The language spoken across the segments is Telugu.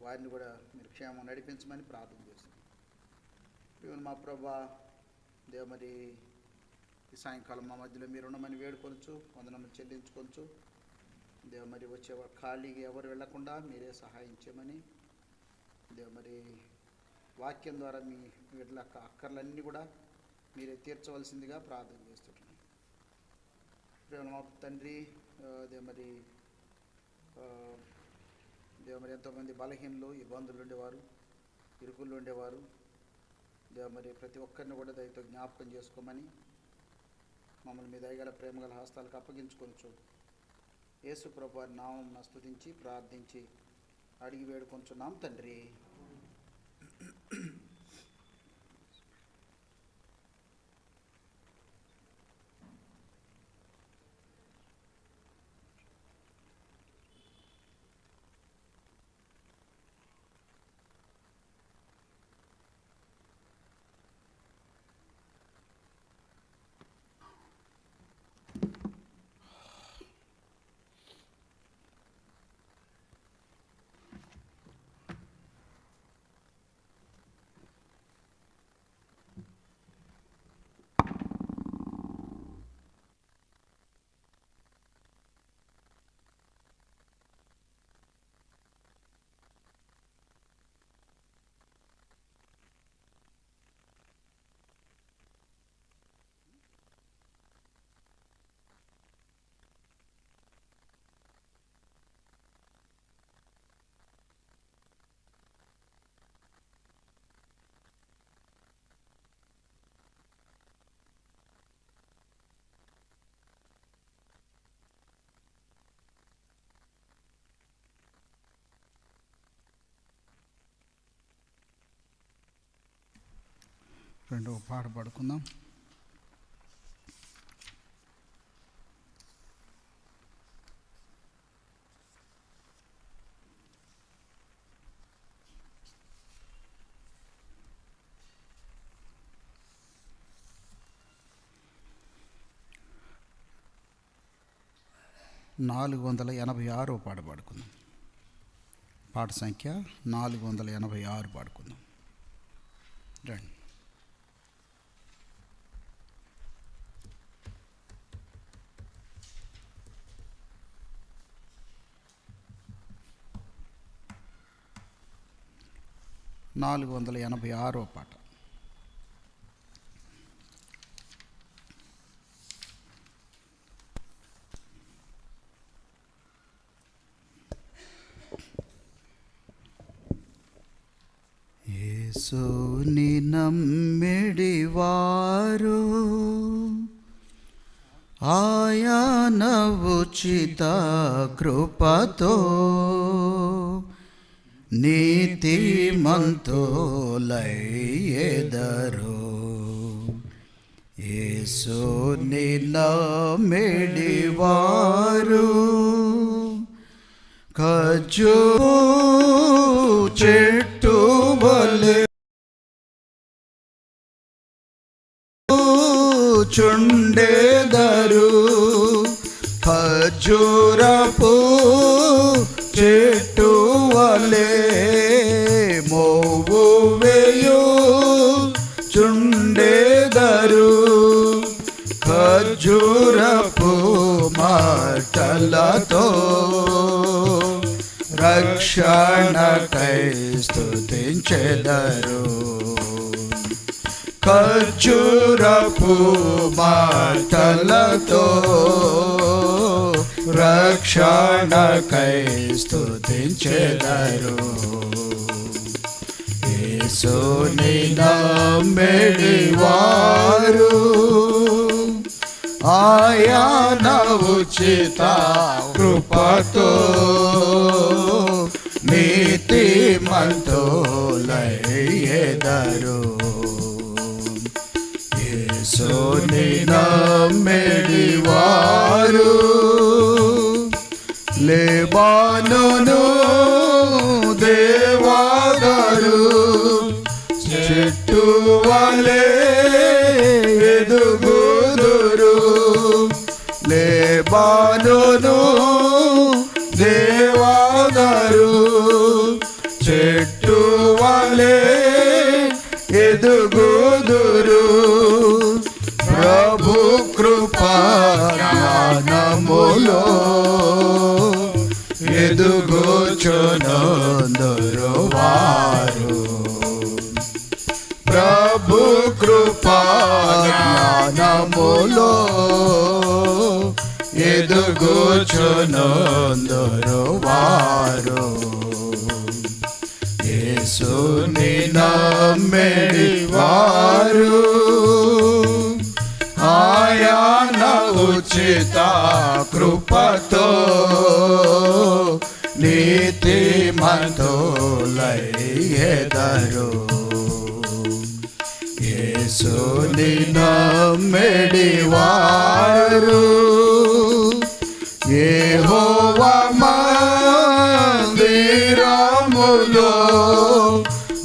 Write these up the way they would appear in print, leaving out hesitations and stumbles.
వారిని కూడా మీరు క్షేమం నడిపించమని ప్రార్థన చేస్తున్నాం. మా ప్రభా దేవ, మరి ఈ సాయంకాలం మా మధ్యలో మీరు ఉండమని వేడుకొనచ్చు, వందనము చెల్లించుకొనచ్చు. దేవ, మరి వచ్చే ఖాళీగా ఎవరు వెళ్లకుండా మీరే సహాయం చేయమని దేవ, మరి వాక్యం ద్వారా మీ వీళ్ళ అక్కర్లన్నీ కూడా మీరే తీర్చవలసిందిగా ప్రార్థన చేస్తున్నాం. ప్రేమ మా తండ్రి, దేవ మరి ఎంతోమంది బలహీనలు, ఇబ్బందులు ఉండేవారు, ఇరుకులు ఉండేవారు. దేవ మరి ప్రతి ఒక్కరిని కూడా దయతో జ్ఞాపకం చేసుకోమని మమ్మల్ని మీ దయగల ప్రేమగల హస్తాలకు అప్పగించుకొనచ్చు. యేసు ప్రభువు నామం స్తుతించి ప్రార్థించి అడిగి వేడుకొంచున్నాం తండ్రి. రెండవ పాట పాడుకుందాం. పాట పాడుకుందాం. పాట సంఖ్య 486 పాడుకుందాం. రండి. పాట. యేసుని నమ్మిడివారు ఆయన ఉచిత కృపతో నీతిమంతులయ్యెదరు. యేసుని నమ్మిడివారు ఖర్జూరు చెట్టు వలె చుండెదరు. ఖర్జూరపు చెట్టు వలె మోవు వేయు చుండెదరు. ఖర్జూరపు మాటలతో రక్షణకై స్తుతించెదరు. ఖర్జూరపు మాటలతో రక్షణకై స్తుతించెదరు. యేసుని నమ్మిడివారు ఆయన ఉచిత కృపతో నీతిమంతులయ్యెదరు. యేసుని నమ్మిడివారు లెబానోను దేవదారు చెట్టు వలె ఎదుగుదురు. లెబానోను దేవదారు చెట్టు వలె ఎదుగుదురు. ప్రభు కృపా జ్ఞానములో ఎదుగుచునందురు వారు. ప్రభు కృపా జ్ఞానములో ఎదుగుచునందురు వారు. యేసుని నమ్మిడి వారు ఆయన ఉచిత కృపతో నీతిమంతులయ్యెదరు. యేసుని నమ్మిడి వారు యెహోవా మందిరములో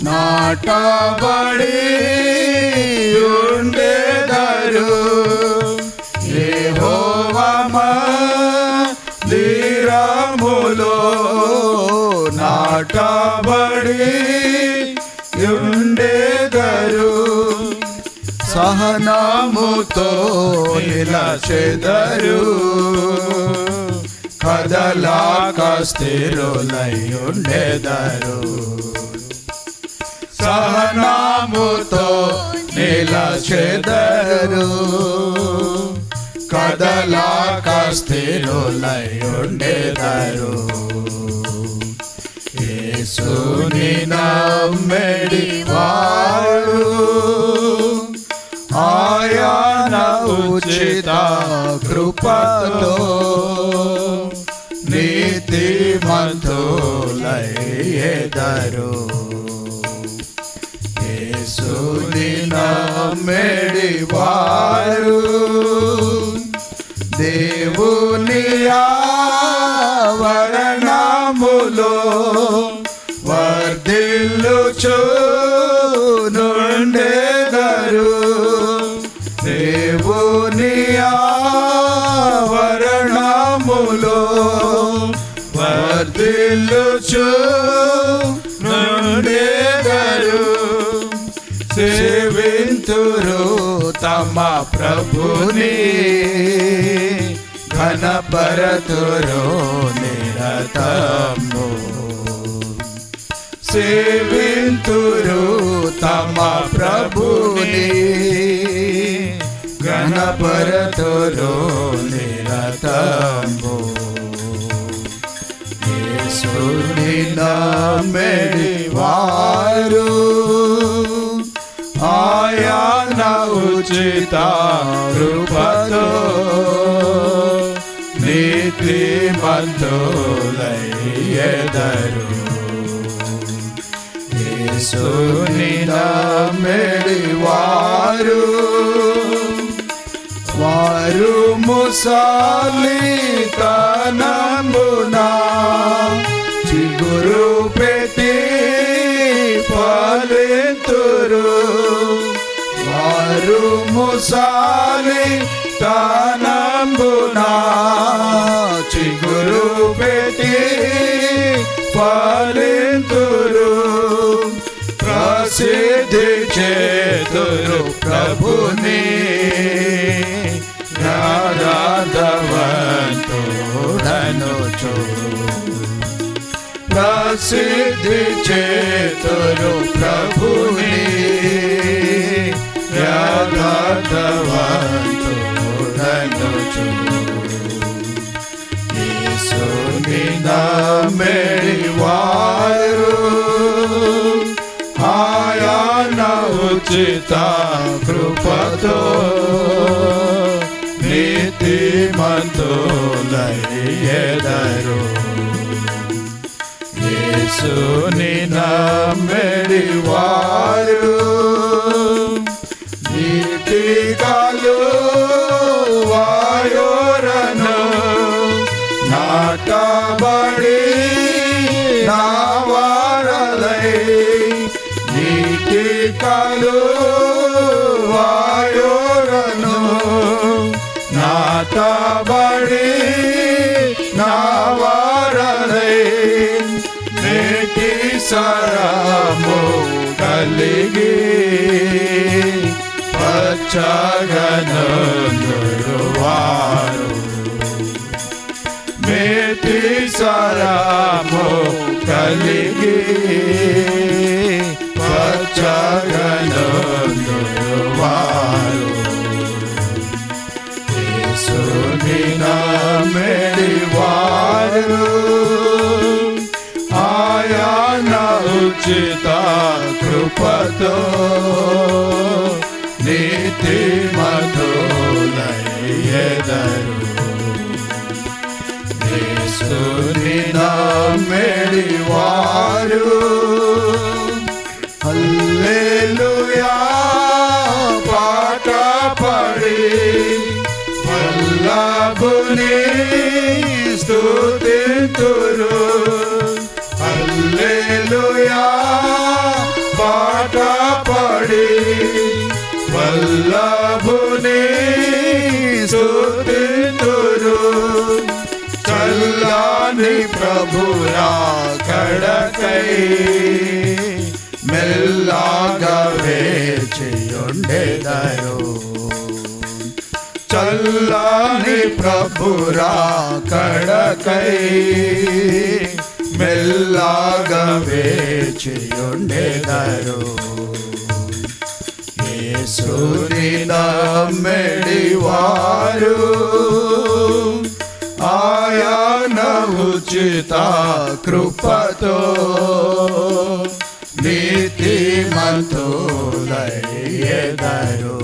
నాటబడి ఉండెదరు. యెహోవా మందిరములో నాటబడి ఉండెదరు. సహనముతో నిలచెదరు. కదలాక స్థిరులై ఉండెదరు. సహనముతో నిలచెదరు. కదలాక స్థిరులై ఉండెదరు. యేసుని నమ్మిడి వారు ఆయన ఉచిత కృపతో నీతిమంతులయ్యెదరు. యేసుని నమ్మిడి వారు దేవుని ఆవరణములో వర్ధిల్లుచునుండెదరు. దేవుని ఆవరణములో వర్ధిల్లుచునుండెదరు. సేవింతురు తమ ప్రభుని ఘనపరతురు నిరతము. సేవింతురు తమ ప్రభుని ఘనపరతురు నిరతము. యేసుని నమ్మిడి వారు ఆయన ఉచిత కృపతో నీతిమంతులయ్యెదరు. యేసుని నమ్మిడి వారు వారు ముసలితనమునా చిగురు పెట్టి ఫలింతురు. వారు ముసలితనమునా చిగురు పెట్టి ఫలింతురు. ప్రసిద్ధి చేతురు ప్రభుని రాధవంతుడనుచు. ప్రసిద్ధి చేతురు ప్రభుని రాధవంతుడనుచు. యేసుని నమ్మిడి వారు ఆయన ఉచిత కృపతో నీతిమంతులయ్యెదరు. యేసుని నమ్మిడి వారు నీతి కాలువయోరను నాటబడి నావారలై. నీతి కాలువయోరను నాటబడి నావారలై. నేటి సరము కలిగి పచ్చగనువారు మేటి సరము కలిగి పచ్చగనువారు యేసుని నమ్మినవారు ఆయన ఉచిత కృపతో నీతిమంతులయ్యెదరు. యేసుని నమ్మినవారు హల్లెలూయా పాట పాడి వల్లభుని స్తుతింతురు. హల్లెలూయా పాట పాడి వల్లభుని స్తుతింతురు. చల్లని ప్రభురా కడకై మెల్లగా వేచియుండెదరు. చల్లని ప్రభురా కడకై మెల్లగా వేచియుండెదరు. యేసుని నమ్మినవారు ఆయన ఉచిత కృపతో నీతిమంతులయ్యెదరు.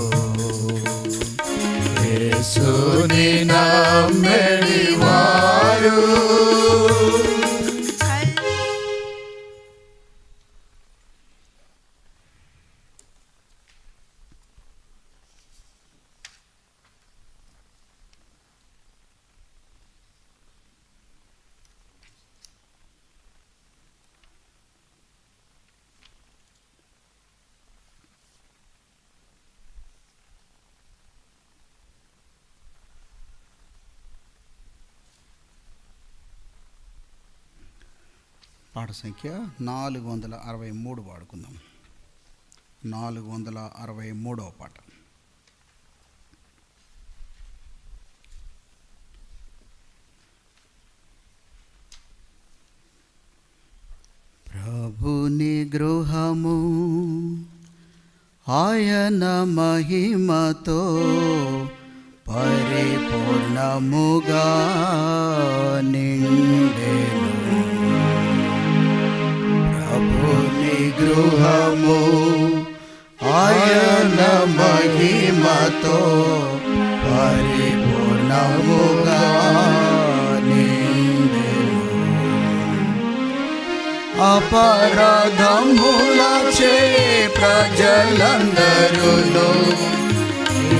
యేసుని నమ్మినవారు పాట సంఖ్య 463 పాడుకుందాం. 463వ పాట. ప్రభుని గృహము ఆయన మహిమతో పరిపూర్ణముగా నిండెను. ప్రభుని గృహము ఆయన మహిమతో పరిపూర్ణముగా నిండెను. అపరాధములచే ప్రజలందరూను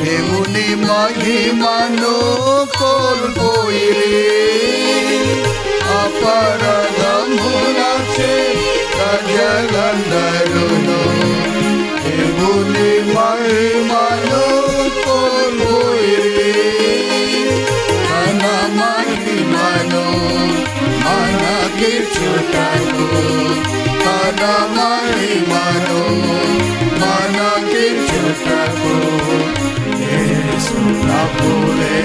దేవుని మహిమను కోల్పోయిరి. అపరాధములచే ప్రజలందరూను దేవుని మహిమను కోల్పోయిరి. తన మహిమను మనకిచ్చుటకు తన మహిమను మనకిచ్చుటకు యేసు ప్రభువే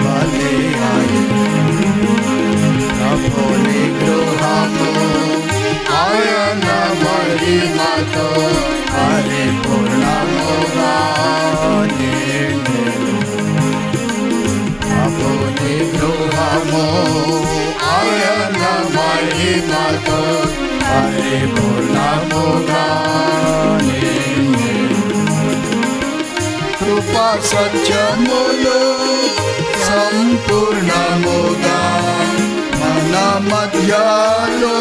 బలియాయెను. ప్రభుని గృహము ఆయన మహిమతో పరిపూర్ణముగా నిండెను. ప్రభుని గృహము ఆయన మహిమతో పరిపూర్ణముగా నిండెను. కృపా సత్యములు సంపూర్ణముగా మన మధ్యలో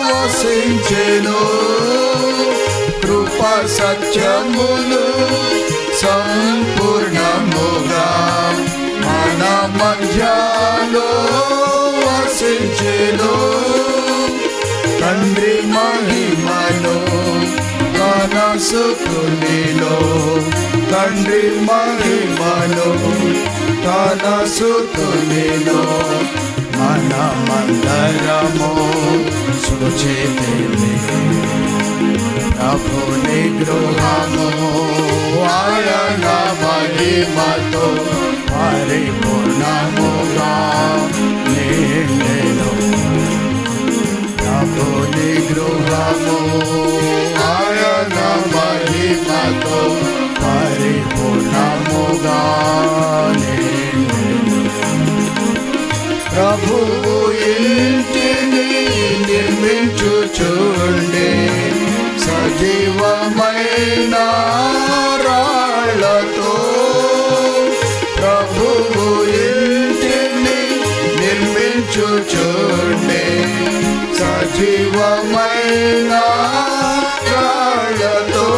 వసించెను. కృపా సత్యములు సంపూర్ణముగా మన మధ్యలో వసించెను. తండ్రి మహిమను తన సుతునిలో తండ్రి మహిమను తన సుతునిలో మనమందరము చేతిని ప్రభుని గృహము ఆయన మహిమతో పరిపూర్ణముగా నిండెను. ప్రభుని గృహము ఆయన మహిమతో పరిపూర్ణముగా నిండెను. ప్రభువు ఇంటిని నిర్మించుచుండే సజీవమైన రాళ్ళతో, ప్రభువు ఇంటిని నిర్మించుచుండే సజీవమైన రాళ్ళతో,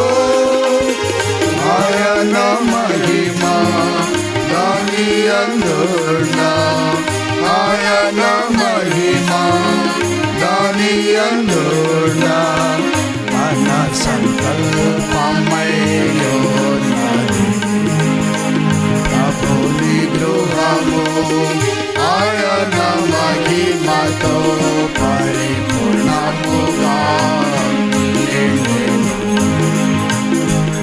ఆయన మహిమ దాని అందున, ఆయన మహిమ దాని అందున మన సంకల్పమయ్యున్నది. ప్రభుని గృహము ఆయన మహిమతో పరిపూర్ణముగా నిండెను.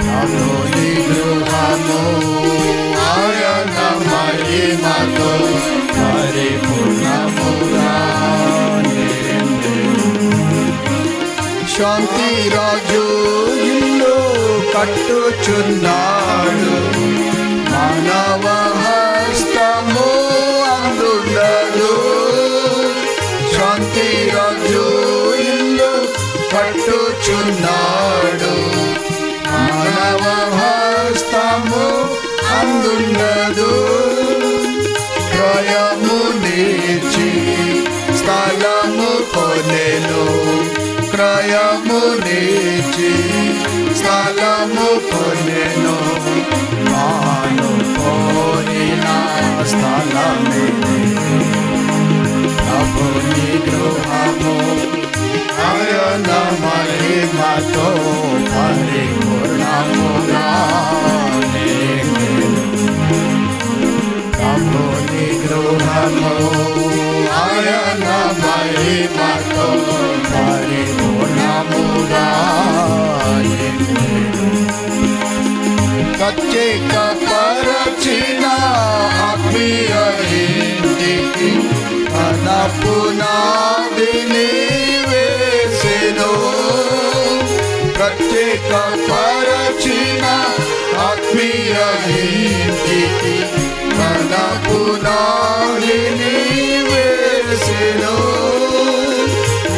ప్రభుని గృహము ఆయన మహిమతో పరిపూర్ణముగా నిండెను. శాంతి రాజు ఇల్లు కట్టుచున్నాడు, మానవ హస్తము అందుండదు. శాంతి రాజు ఇల్లు కట్టుచున్నాడు, మానవ హస్తము అందుండదు. క్రయము నీచి స్థలము కొనెను, క్రయము నీచి స్థలము కొనెను. మాను కోరిన స్థలమిది. ప్రభుని గృహము ఆయన మహిమతో పరిపూర్ణముగా నిండెను. ప్రభుని గృహము ఆయన మహిమతో పరిపూర్ణముగా నిండెను. ప్రత్యేక పరచిన ఆత్మీయ ఇంటికి తన పునాదిని వేసెను. ప్రత్యేక పరచిన ఆత్మీయ ఇంటికి తన పునాదిని వేసెను.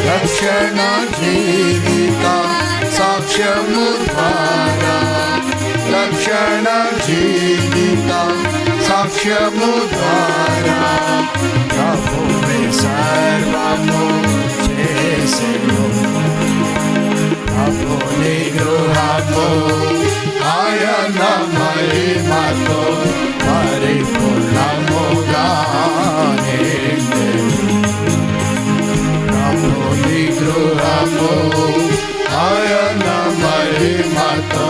రక్షణ జీవిత సాక్ష్యము ద్వారా, రక్షణ జీవిత సాక్ష్యము ద్వారా ప్రభువే సర్వము చేసెను. ప్రభుని గృహము ఆయన మహిమతో పరిపూర్ణముగా నిండెను. ప్రభుని గృహము ఆయన మహిమతో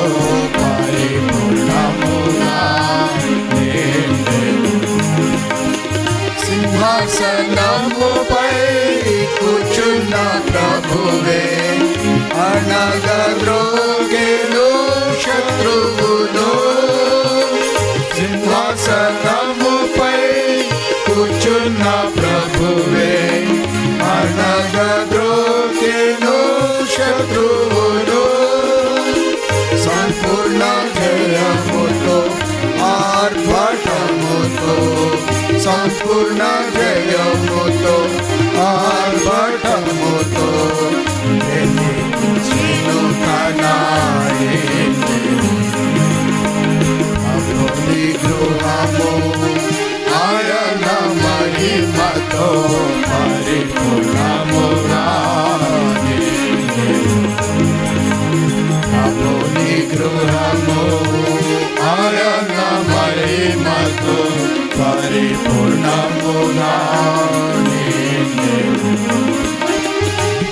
పరిపూర్ణముగా నిండెను. సింహాసనముపై కూర్చున్న ప్రభువే అణగద్రోగెను శత్రువును. సింహాసనముపై కూర్చున్న ప్రభువే అణగద్రోగెను శత్రువును. సంపూర్ణ జయముతో ఆర్భటముతో, సంపూర్ణ జయముతో ఆర్భటముతో ఎన్నికను కనాయించెను. ప్రభుని గృహము ఆయన మహిమతో పరిపూర్ణముగా నిండెను. ప్రభుని గృహము ఆయన మహిమతో పరిపూర్ణముగా నిండెను.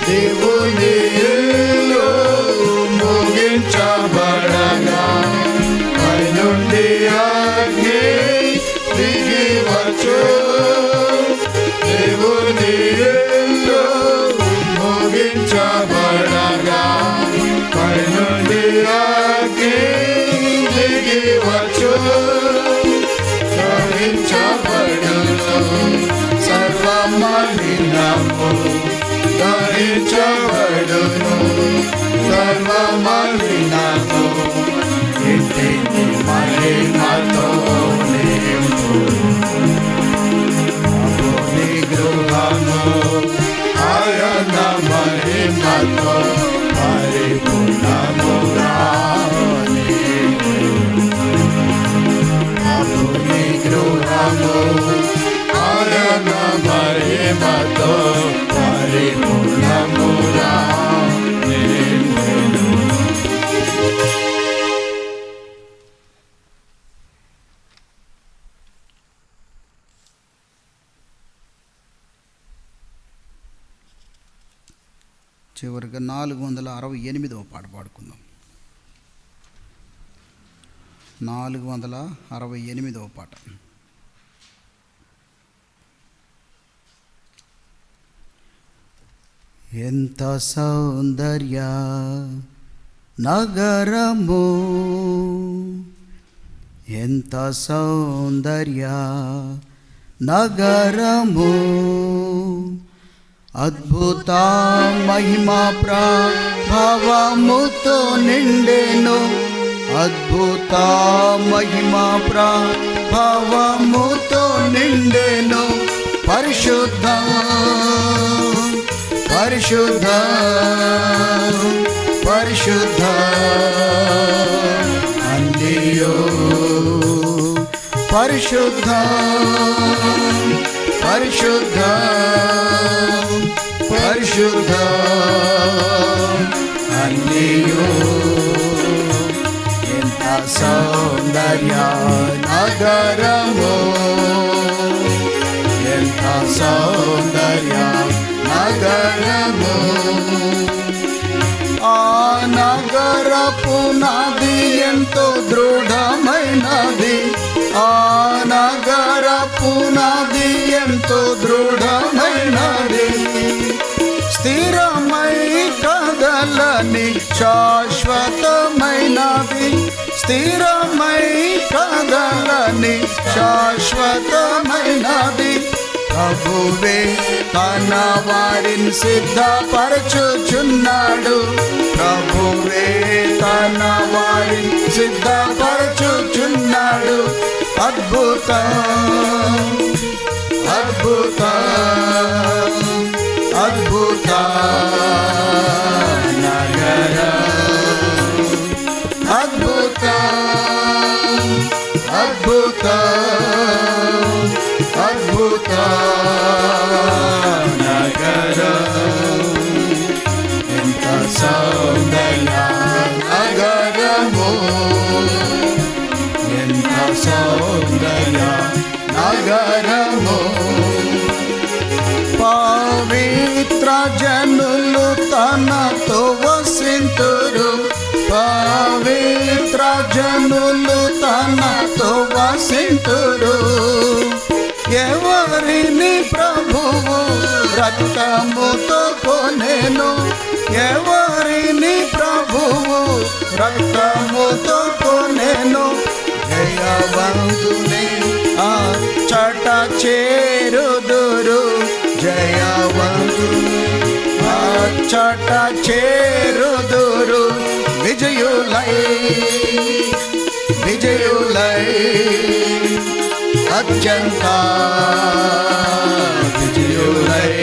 దేవుని ఇల్లు ముగించబడగా పైనుండి అగ్ని దిగి వచ్చు. దేవుని ఇల్లు ముగించబడగా మలినము ఇంటిని మహిమతో నింపును. ప్రభుని గృహము ఆయన మహిమతో పరిపూర్ణముగా నింపును. ప్రభుని గృహము ఆయన మహిమతో పరిపూర్ణముగా నింపును. చివరిగా 468వ పాట పాడుకుందాం. 468వ పాట. ఎంత సౌందర్య నగరము, ఎంత సౌందర్య నగరము, అద్భుత మహిమా ప్రభావముతో నిండెను, అద్భుత మహిమా ప్రభావముతో నిండెను. పరిశుద్ధ పరిశుద్ధ పరిశుద్ధ అన్నియో పరిశుద్ధ పరిశుద్ధ పరిశుద్ధ అన్నియో. ఎంత సౌందర్య నగరము, ఎంత సౌందర్య నగరము, ఆ నగరపు నాది ఎంతో దృఢమైనది, ఆ నగరపు నాది ఎంతో దృఢమైనది, స్థిరమై కదలని శాశ్వతమైనది, స్థిరమై కదలని శాశ్వతమైనది. ప్రభువే తన వారిని సిద్ధపరచుచున్నాడు, ప్రభువే తన వారిని సిద్ధపరచుచున్నాడు. అద్భుత అద్భుత అద్భుత నగర, అద్భుత అద్భుత అద్భుత నగర. ఎంత సౌందర్య నగరము, ఎంత సౌందర్య నగరము, పవిత్ర జనులు తనతో వసింతురు, పవిత్ర జనులు తనతో వసింతురు. ఎవరిని ప్రభువు రక్తముతో కొనెను, ఎవరిని ప్రభువు రక్తముతో కొనెను. జయవంతుని ఆ చట చేరుదురు, జయవంతుని ఆ చట చేరుదురు. విజయులై విజయులై అత్యంత విజయులై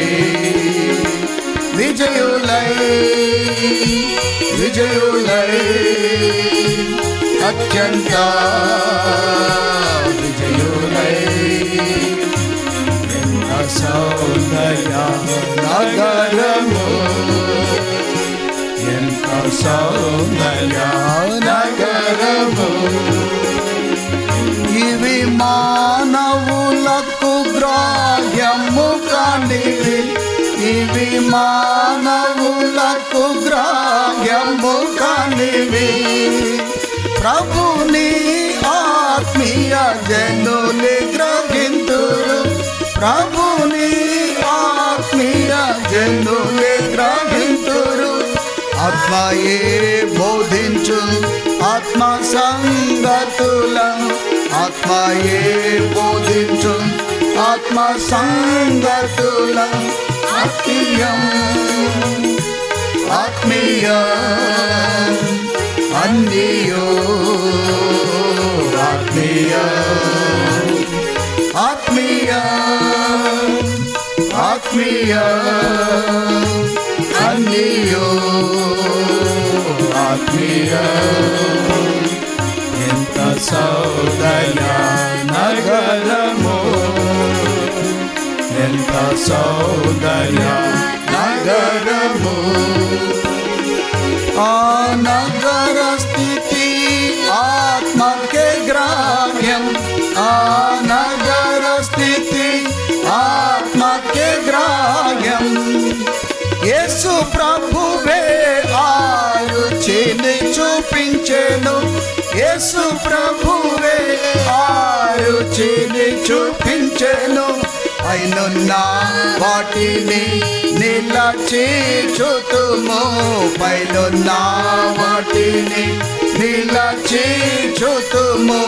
విజయులై విజయులై అత్యంత విజయులై. ఎంత సౌందర్య నగరము, ఎంత సౌందర్య నగరము. ఇవి మానవులకు గ్రాహ్యము కానివి, ఇవి మానవులకు గ్రాహ్యము కానివి. ప్రభుని ఆత్మీయ జనులు గ్రహింతురు, ప్రభుని ఆత్మీయ జనులు గ్రహింతురు. ఆత్మయే బోధించు ఆత్మ సంగతుల, ఆత్మయే బోధించు ఆత్మ సంగతుల. ఆత్మీయం ఆత్మీయ ఆత్మీయ ఎంత సౌందర్య నగరము ఎంత సౌందర్య నగరము ఆ నగర స్థితి ఆత్మకే గ్రాహ్యం ఆ నగర స్థితి ఆత్మకే గ్రాహ్యం యేసు ప్రభువే ఆ రుచిని చూపించెను యేసు ప్రభువే ఆ రుచిని చూపించెను పైనున్న వాటిని నిలచి చూతుము పైనున్న వాటిని నిలచి చూతుము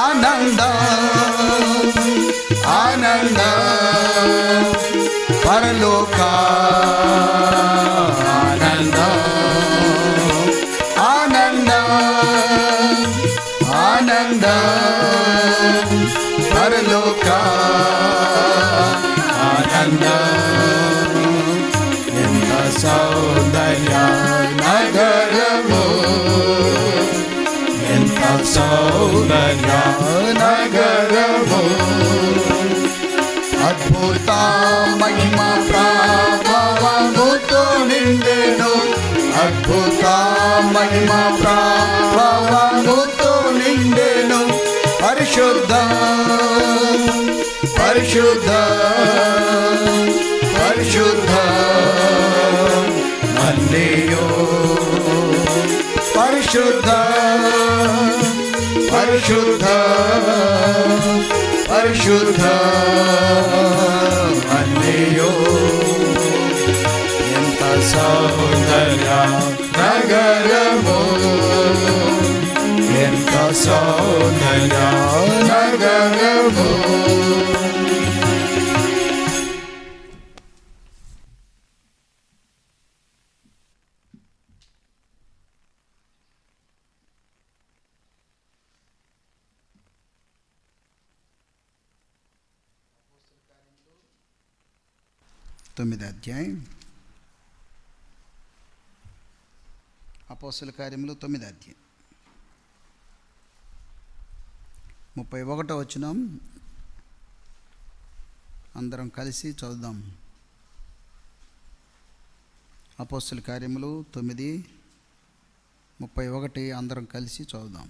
ఆనందం ఆనందం పరలోక ఆనందం ఆనందం ఆనందం పరలోక ఎంత సౌందర్య నగరము ఎంత సౌందర్య నగరము అద్భుత మహిమ ప్రభావముతో నిండెను అద్భుత మహిమ ప్రభావముతో నిండెను పరిశుద్ధ పరిశుద్ధ పరిశుద్ధ మల్లియో పరిశుద్ధ పరిశుద్ధ పరిశుద్ధ మల్లియో ఎంత సౌందర్య నగరము ఎంత సౌందర్య నగరము తొమ్మిది అధ్యాయం అపోస్తల కార్యములు 9వ అధ్యాయం 31వ వచనం అందరం కలిసి చదువుదాం. అపోస్తల కార్యములు 9:31 అందరం కలిసి చదువుదాం.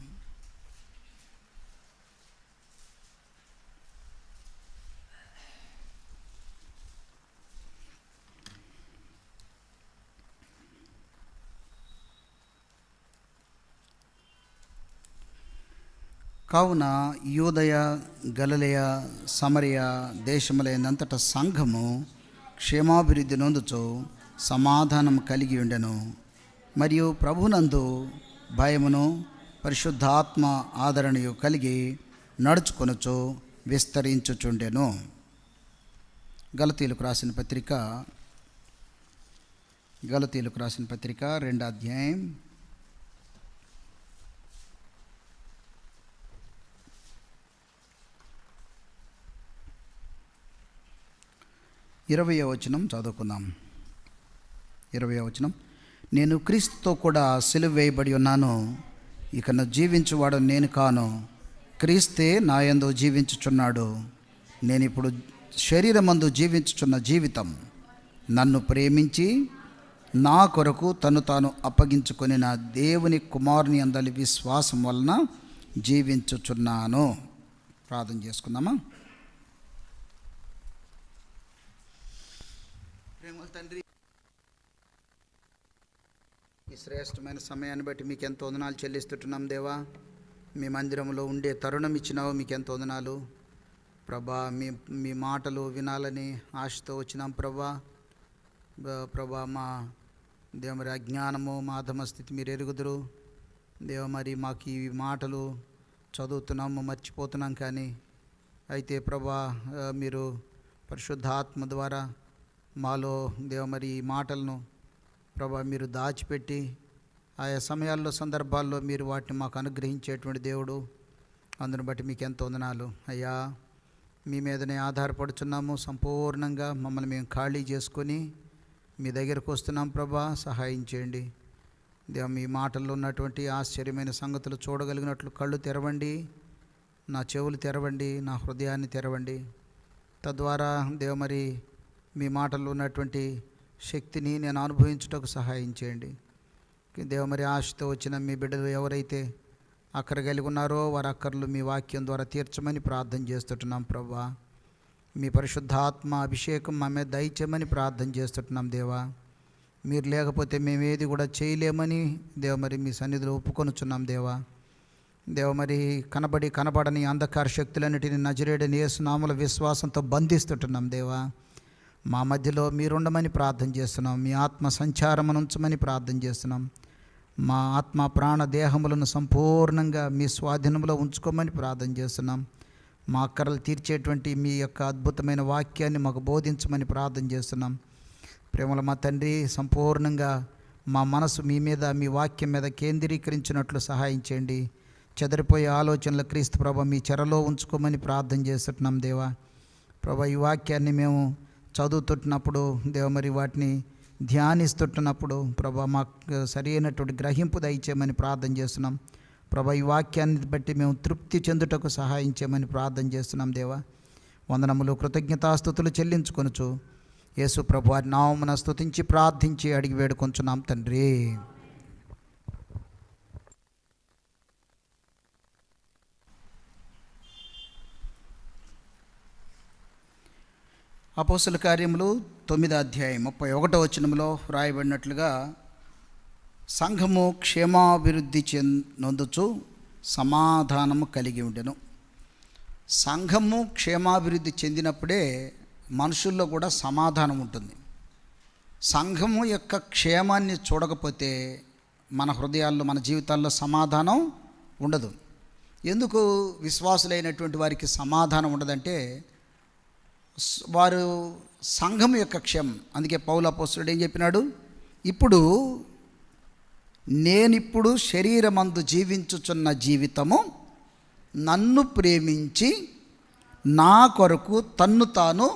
కావున యూదయ గలిలయ సమరయ దేశములైనంతట సంఘము క్షేమాభివృద్ధి నొందుచు సమాధానం కలిగి ఉండెను. మరియు ప్రభునందు భయమును పరిశుద్ధాత్మ ఆదరణయు కలిగి నడుచుకొనుచు విస్తరించుచుండెను. గలతీయులకు రాసిన పత్రిక 2వ అధ్యాయం 20వ వచనం చదువుకుందాం. 20వ వచనం, నేను క్రీస్తుతో కూడా సిలువ వేయబడి ఉన్నాను. ఇకను జీవించువాడు నేను కాను, క్రీస్తే నాయందు జీవించుచున్నాడు. నేను ఇప్పుడు శరీరమందు జీవించుచున్న జీవితం నన్ను ప్రేమించి నా కొరకు తను తాను అప్పగించుకొని నా దేవుని కుమారుని అందలి విశ్వాసం వలన జీవించుచున్నాను. ప్రార్థన చేసుకుందామా. ప్రేమల తండ్రి, ఈ శ్రేష్టమైన సమయాన్ని బట్టి మీకు ఎంతో వందనాలు చెల్లిస్తుంటున్నాం దేవా. మీ మందిరంలో ఉండే తరుణం ఇచ్చినావు, మీకు ఎంతో వందనాలు ప్రభా. మీ మాటలు వినాలని ఆశతో వచ్చినాం ప్రభా. మా దేవ మరి అజ్ఞానము మా అధమ స్థితి మీరు ఎరుగుదురు దేవ. మరి మాకు ఈ మాటలు చదువుతున్నాము మర్చిపోతున్నాం, కానీ అయితే ప్రభా మీరు పరిశుద్ధాత్మ ద్వారా మాలో దేవ మరి ఈ మాటలను ప్రభా మీరు దాచిపెట్టి ఆయా సమయాల్లో సందర్భాల్లో మీరు వాటిని మాకు అనుగ్రహించేటువంటి దేవుడు. అందును బట్టి మీకు ఎంతో వందనాలు అయ్యా. మీ మీదనే ఆధారపడుచున్నాము. సంపూర్ణంగా మమ్మల్ని మేము ఖాళీ చేసుకొని మీ దగ్గరకు వస్తున్నాం ప్రభా. సహాయం చేయండి దేవ మీ మాటల్లో ఉన్నటువంటి ఆశ్చర్యమైన సంగతులు చూడగలిగినట్లు కళ్ళు తెరవండి, నా చెవులు తెరవండి, నా హృదయాన్ని తెరవండి. తద్వారా దేవ మరి మీ మాటల్లో ఉన్నటువంటి శక్తిని నేను అనుభవించుటకు సహాయం చేయండి. దేవ మరి ఆశతో వచ్చిన మీ బిడ్డలు ఎవరైతే అక్కర కలిగి ఉన్నారో వారి అక్కర్లు మీ వాక్యం ద్వారా తీర్చమని ప్రార్థన చేస్తుంటున్నాం ప్రభువా. మీ పరిశుద్ధాత్మ అభిషేకం మా మీద దయచేయమని ప్రార్థన చేస్తుంటున్నాం దేవా. మీరు లేకపోతే మేమేది కూడా చేయలేమని దేవ మరి మీ సన్నిధిలో ఒప్పుకొనుచున్నాం దేవా. దేవ మరి కనబడని అంధకార శక్తులన్నిటిని నజరేయుడైన యేసు నామములో విశ్వాసంతో బంధిస్తుంటున్నాం దేవా. మా మధ్యలో మీరుండమని ప్రార్థన చేస్తున్నాం. మీ ఆత్మ సంచారమునుంచమని ప్రార్థన చేస్తున్నాం. మా ఆత్మ ప్రాణ దేహములను సంపూర్ణంగా మీ స్వాధీనంలో ఉంచుకోమని ప్రార్థన చేస్తున్నాం. మా అక్కరలు తీర్చేటువంటి మీ యొక్క అద్భుతమైన వాక్యాన్ని మాకు బోధించమని ప్రార్థన చేస్తున్నాం. ప్రేమల మా తండ్రి, సంపూర్ణంగా మా మనసు మీ మీద, మీ వాక్యం మీద కేంద్రీకరించినట్లు సహాయం చేయండి. చెదరిపోయే ఆలోచనలు క్రీస్తు ప్రభ మీ చెరలో ఉంచుకోమని ప్రార్థన చేస్తున్నాం దేవా. ప్రభ ఈ వాక్యాన్ని మేము చదువుతుంటున్నప్పుడు దేవ మరి వాటిని ధ్యానిస్తుంటున్నప్పుడు ప్రభ మాకు సరి అయినటువంటి గ్రహింపు దయచేయమని ప్రార్థన చేస్తున్నాం. ప్రభ ఈ వాక్యాన్ని బట్టి మేము తృప్తి చెందుటకు సహాయం చేయమని ప్రార్థన చేస్తున్నాం దేవా. వందనములు కృతజ్ఞతాస్తుతులు చెల్లించుకొనుచు యేసు ప్రభు వారి నామమున స్తుతించి ప్రార్థించి అడిగి వేడుకొంచున్నాం తండ్రి. అపోస్తల కార్యములు 9వ అధ్యాయం 31వ వచనంలో రాయబడినట్లుగా, సంఘము క్షేమాభివృద్ధి చెందొందుచు సమాధానము కలిగి ఉండెను. సంఘము క్షేమాభివృద్ధి చెందినప్పుడే మనుషుల్లో కూడా సమాధానం ఉంటుంది. సంఘము యొక్క క్షేమాన్ని చూడకపోతే మన హృదయాల్లో, మన జీవితాల్లో సమాధానం ఉండదు. ఎందుకు విశ్వాసులైనటువంటి వారికి సమాధానం ఉండదంటే వారు సంఘం యొక్క క్షేమం. అందుకే పౌలు అపోస్తలుడు ఏం చెప్పినాడు? నేనిప్పుడు శరీరమందు జీవించుచున్న జీవితము నన్ను ప్రేమించి నా కొరకు తన్ను తాను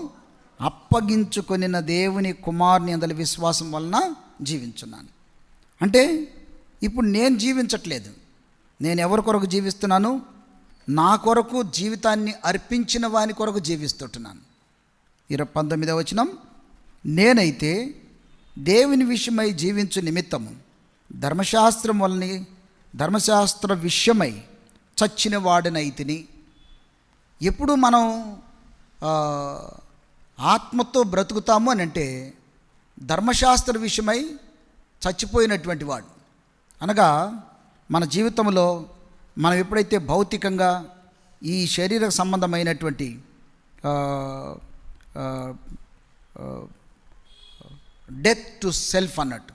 అప్పగించుకొనిన దేవుని కుమారుని యందలి విశ్వాసం వలన జీవించున్నాను. అంటే ఇప్పుడు నేను జీవించట్లేదు. నేను ఎవరి కొరకు జీవిస్తున్నాను? నా కొరకు జీవితాన్ని అర్పించిన వాని కొరకు జీవిస్తుంటున్నాను. 19వ వచనం, నేనైతే దేవుని విషయమై జీవించు నిమిత్తము ధర్మశాస్త్ర విషయమై చచ్చిన వాడినైతిని. ఎప్పుడు మనం ఆత్మతో బ్రతుకుతాము అని అంటే ధర్మశాస్త్ర విషయమై చచ్చిపోయినటువంటి వాడు. అనగా మన జీవితంలో మనం ఎప్పుడైతే భౌతికంగా ఈ శరీర సంబంధమైనటువంటి డెత్ టు సెల్ఫ్ అన్నట్టు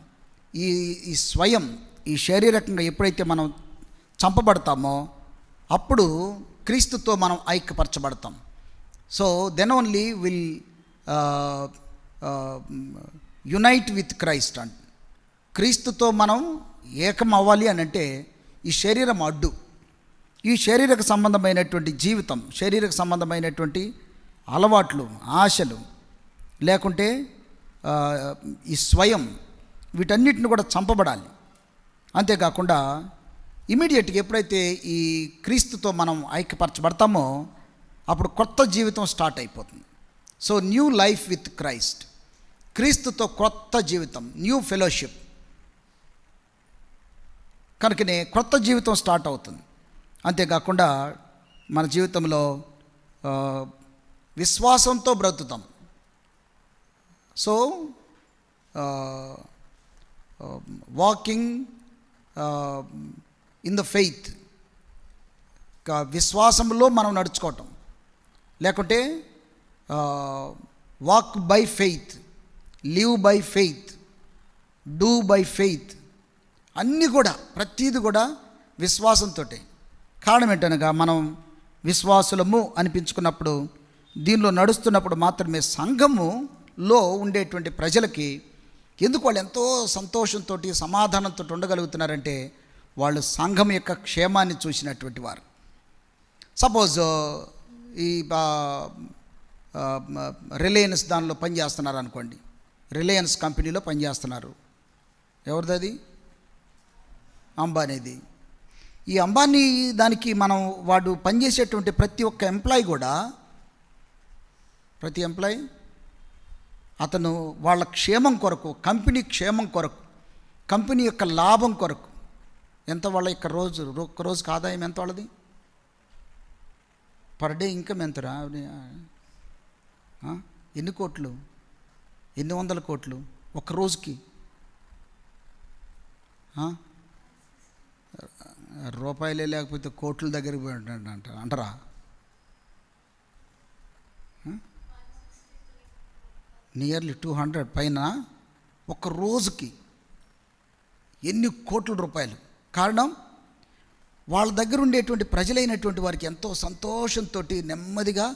ఈ స్వయం, ఈ శారీరకంగా ఎప్పుడైతే మనం చంపబడతామో అప్పుడు క్రీస్తుతో మనం ఐక్యపరచబడతాం. So then only will unite with Christ. And క్రీస్తుతో మనం ఏకం అవ్వాలి అని అంటే ఈ శరీరం అడ్డు. ఈ శారీరక సంబంధమైనటువంటి జీవితం, శారీరక సంబంధమైనటువంటి అలవాట్లు, ఆశలు, లేకుంటే ఈ స్వయం, వీటన్నిటిని కూడా చంపబడాలి. అంతేకాకుండా ఇమీడియట్గా ఎప్పుడైతే ఈ క్రీస్తుతో మనం ఐక్యపరచబడతామో అప్పుడు కొత్త జీవితం స్టార్ట్ అయిపోతుంది. So new life with Christ, క్రీస్తుతో కొత్త జీవితం, న్యూ ఫెలోషిప్. కనుకనే కొత్త జీవితం స్టార్ట్ అవుతుంది. అంతేకాకుండా మన జీవితంలో విశ్వాసంతో బ్రతుకుతాం. So walking in the faith, విశ్వాసంలో మనం నడుచుకోవటం, లేకుంటే walk by faith, live by faith, do by faith, అన్నీ కూడా ప్రతీది కూడా విశ్వాసంతో. కారణం ఏంటనగా మనం విశ్వాసులము అనిపించుకున్నప్పుడు, దీనిలో నడుస్తున్నప్పుడు మాత్రమే సంఘములో ఉండేటువంటి ప్రజలకి ఎందుకు వాళ్ళు ఎంతో సంతోషంతో సమాధానంతో ఉండగలుగుతున్నారంటే వాళ్ళు సంఘం యొక్క క్షేమాన్ని చూసినటువంటి వారు. సపోజ్ ఈ రిలయన్స్ దానిలో పనిచేస్తున్నారు అనుకోండి, రిలయన్స్ కంపెనీలో పనిచేస్తున్నారు. ఎవరిది అది? అంబానీది. ఈ అంబానీ దానికి మనం వాడు పనిచేసేటువంటి ప్రతి ఒక్క ఎంప్లాయీ కూడా, ప్రతి ఎంప్లాయీ అతను వాళ్ళ క్షేమం కొరకు, కంపెనీ క్షేమం కొరకు, కంపెనీ యొక్క లాభం కొరకు ఎంత వాళ్ళ యొక్క ఒక్క రోజుకి ఆదాయం ఎంత వాళ్ళది, పర్ డే ఇన్కమ్ ఎంతరా, ఎన్ని కోట్లు, ఎన్ని వందల కోట్లు ఒక్క రోజుకి? రూపాయలే లేకపోతే కోట్ల దగ్గరికి పోయి అంటారా? నియర్లీ 200 పైన ఒక్క రోజుకి. ఎన్ని కోట్ల రూపాయలు. కారణం వాళ్ళ దగ్గర ఉండేటువంటి ప్రజలైనటువంటి వారికి ఎంతో సంతోషంతో నెమ్మదిగా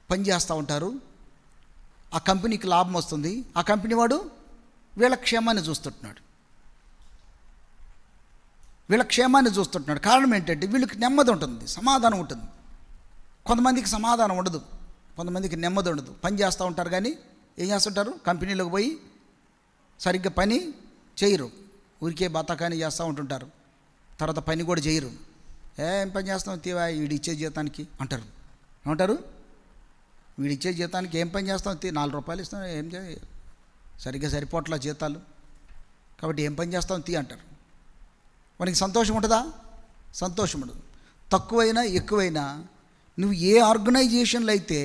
పనిచేస్తూ ఉంటారు. ఆ కంపెనీకి లాభం వస్తుంది. ఆ కంపెనీ వాడు వీళ్ళ క్షేమాన్ని చూస్తుంటున్నాడు. కారణం ఏంటంటే వీళ్ళకి నెమ్మది ఉంటుంది, సమాధానం ఉంటుంది. కొంతమందికి సమాధానం ఉండదు, కొంతమందికి నెమ్మది ఉండదు. పని చేస్తూ ఉంటారు కానీ ఏం చేస్తుంటారు, కంపెనీలోకి పోయి సరిగ్గా పని చేయరు, ఊరికే బతకాని చేస్తూ ఉంటుంటారు. తర్వాత పని కూడా చేయరు. ఏం పని చేస్తాం తీవా, వీడిచ్చే జీతానికి అంటారు. ఏమంటారు, వీడిచ్చే జీతానికి ఏం పని చేస్తాం, 4 రూపాయలు ఇస్తాం, ఏం సరిగ్గా సరిపోట్ల జీతాలు, కాబట్టి ఏం పని చేస్తాం తీ అంటారు. మనకి సంతోషం ఉంటుందా? సంతోషం ఉండదు. తక్కువైనా ఎక్కువైనా నువ్వు ఏ ఆర్గనైజేషన్లో అయితే,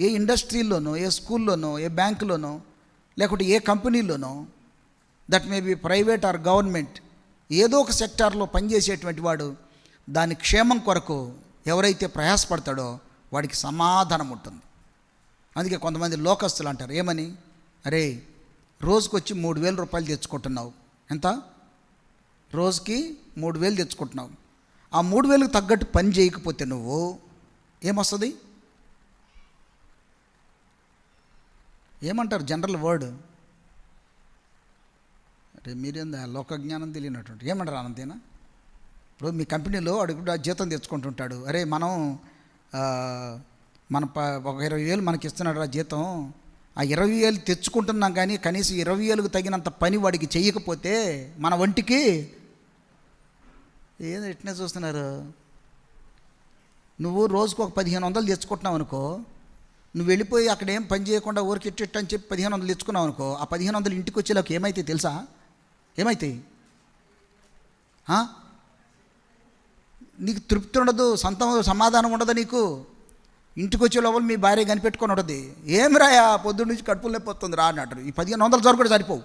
ఏ ఇండస్ట్రీలోనో, ఏ స్కూల్లోనో, ఏ బ్యాంకులోనో, లేకుంటే ఏ కంపెనీలోనో, that may be private or government, ఏదో ఒక సెక్టార్లో పనిచేసేటువంటి వాడు దాని క్షేమం కొరకు ఎవరైతే ప్రయాసపడతాడో వాడికి సమాధానం ఉంటుంది. అందుకే కొంతమంది లోకస్తులు అంటారు ఏమని, అరే రోజుకొచ్చి 3,000 రూపాయలు తెచ్చుకుంటున్నావు, ఎంత రోజుకి 3,000 తెచ్చుకుంటున్నావు, ఆ 3,000కు తగ్గట్టు పని చేయకపోతే నువ్వు ఏమొస్తుంది, ఏమంటారు జనరల్ వర్డ్, అంటే మీరేందా లోకజ్ఞానం తెలియనటువంటి ఏమంటారు అనంతేనా? ఇప్పుడు మీ కంపెనీలో అడుగు జీతం తెచ్చుకుంటుంటాడు, అరే మనం ఒక 20,000 మనకి ఇస్తున్నాడు ఆ జీతం, ఆ 20,000 తెచ్చుకుంటున్నాం కానీ కనీసం 20,000కు తగినంత పని వాడికి చేయకపోతే మన వంటికి ఏదో ఇట్నే చూస్తున్నారు. నువ్వు రోజుకు ఒక 1,500 తెచ్చుకుంటున్నావు అనుకో, నువ్వు వెళ్ళిపోయి అక్కడ ఏం పని చేయకుండా ఊరికి ఇట్టు అని చెప్పి 1,500 తెచ్చుకున్నావు అనుకో, ఆ 1,500 ఇంటికి వచ్చేలోకి ఏమైతే తెలుసా, ఏమైతాయి, నీకు తృప్తి ఉండదు, సమాధానం ఉండదు. నీకు ఇంటికి వచ్చే లోపల మీ భార్య కనిపెట్టుకొని ఉంటుంది, ఏం రాయా పొద్దున్న నుంచి కడుపులు లేకపోతుంది రా అన్నట్టు. ఈ 1,500 జరు కూడా సరిపోవు.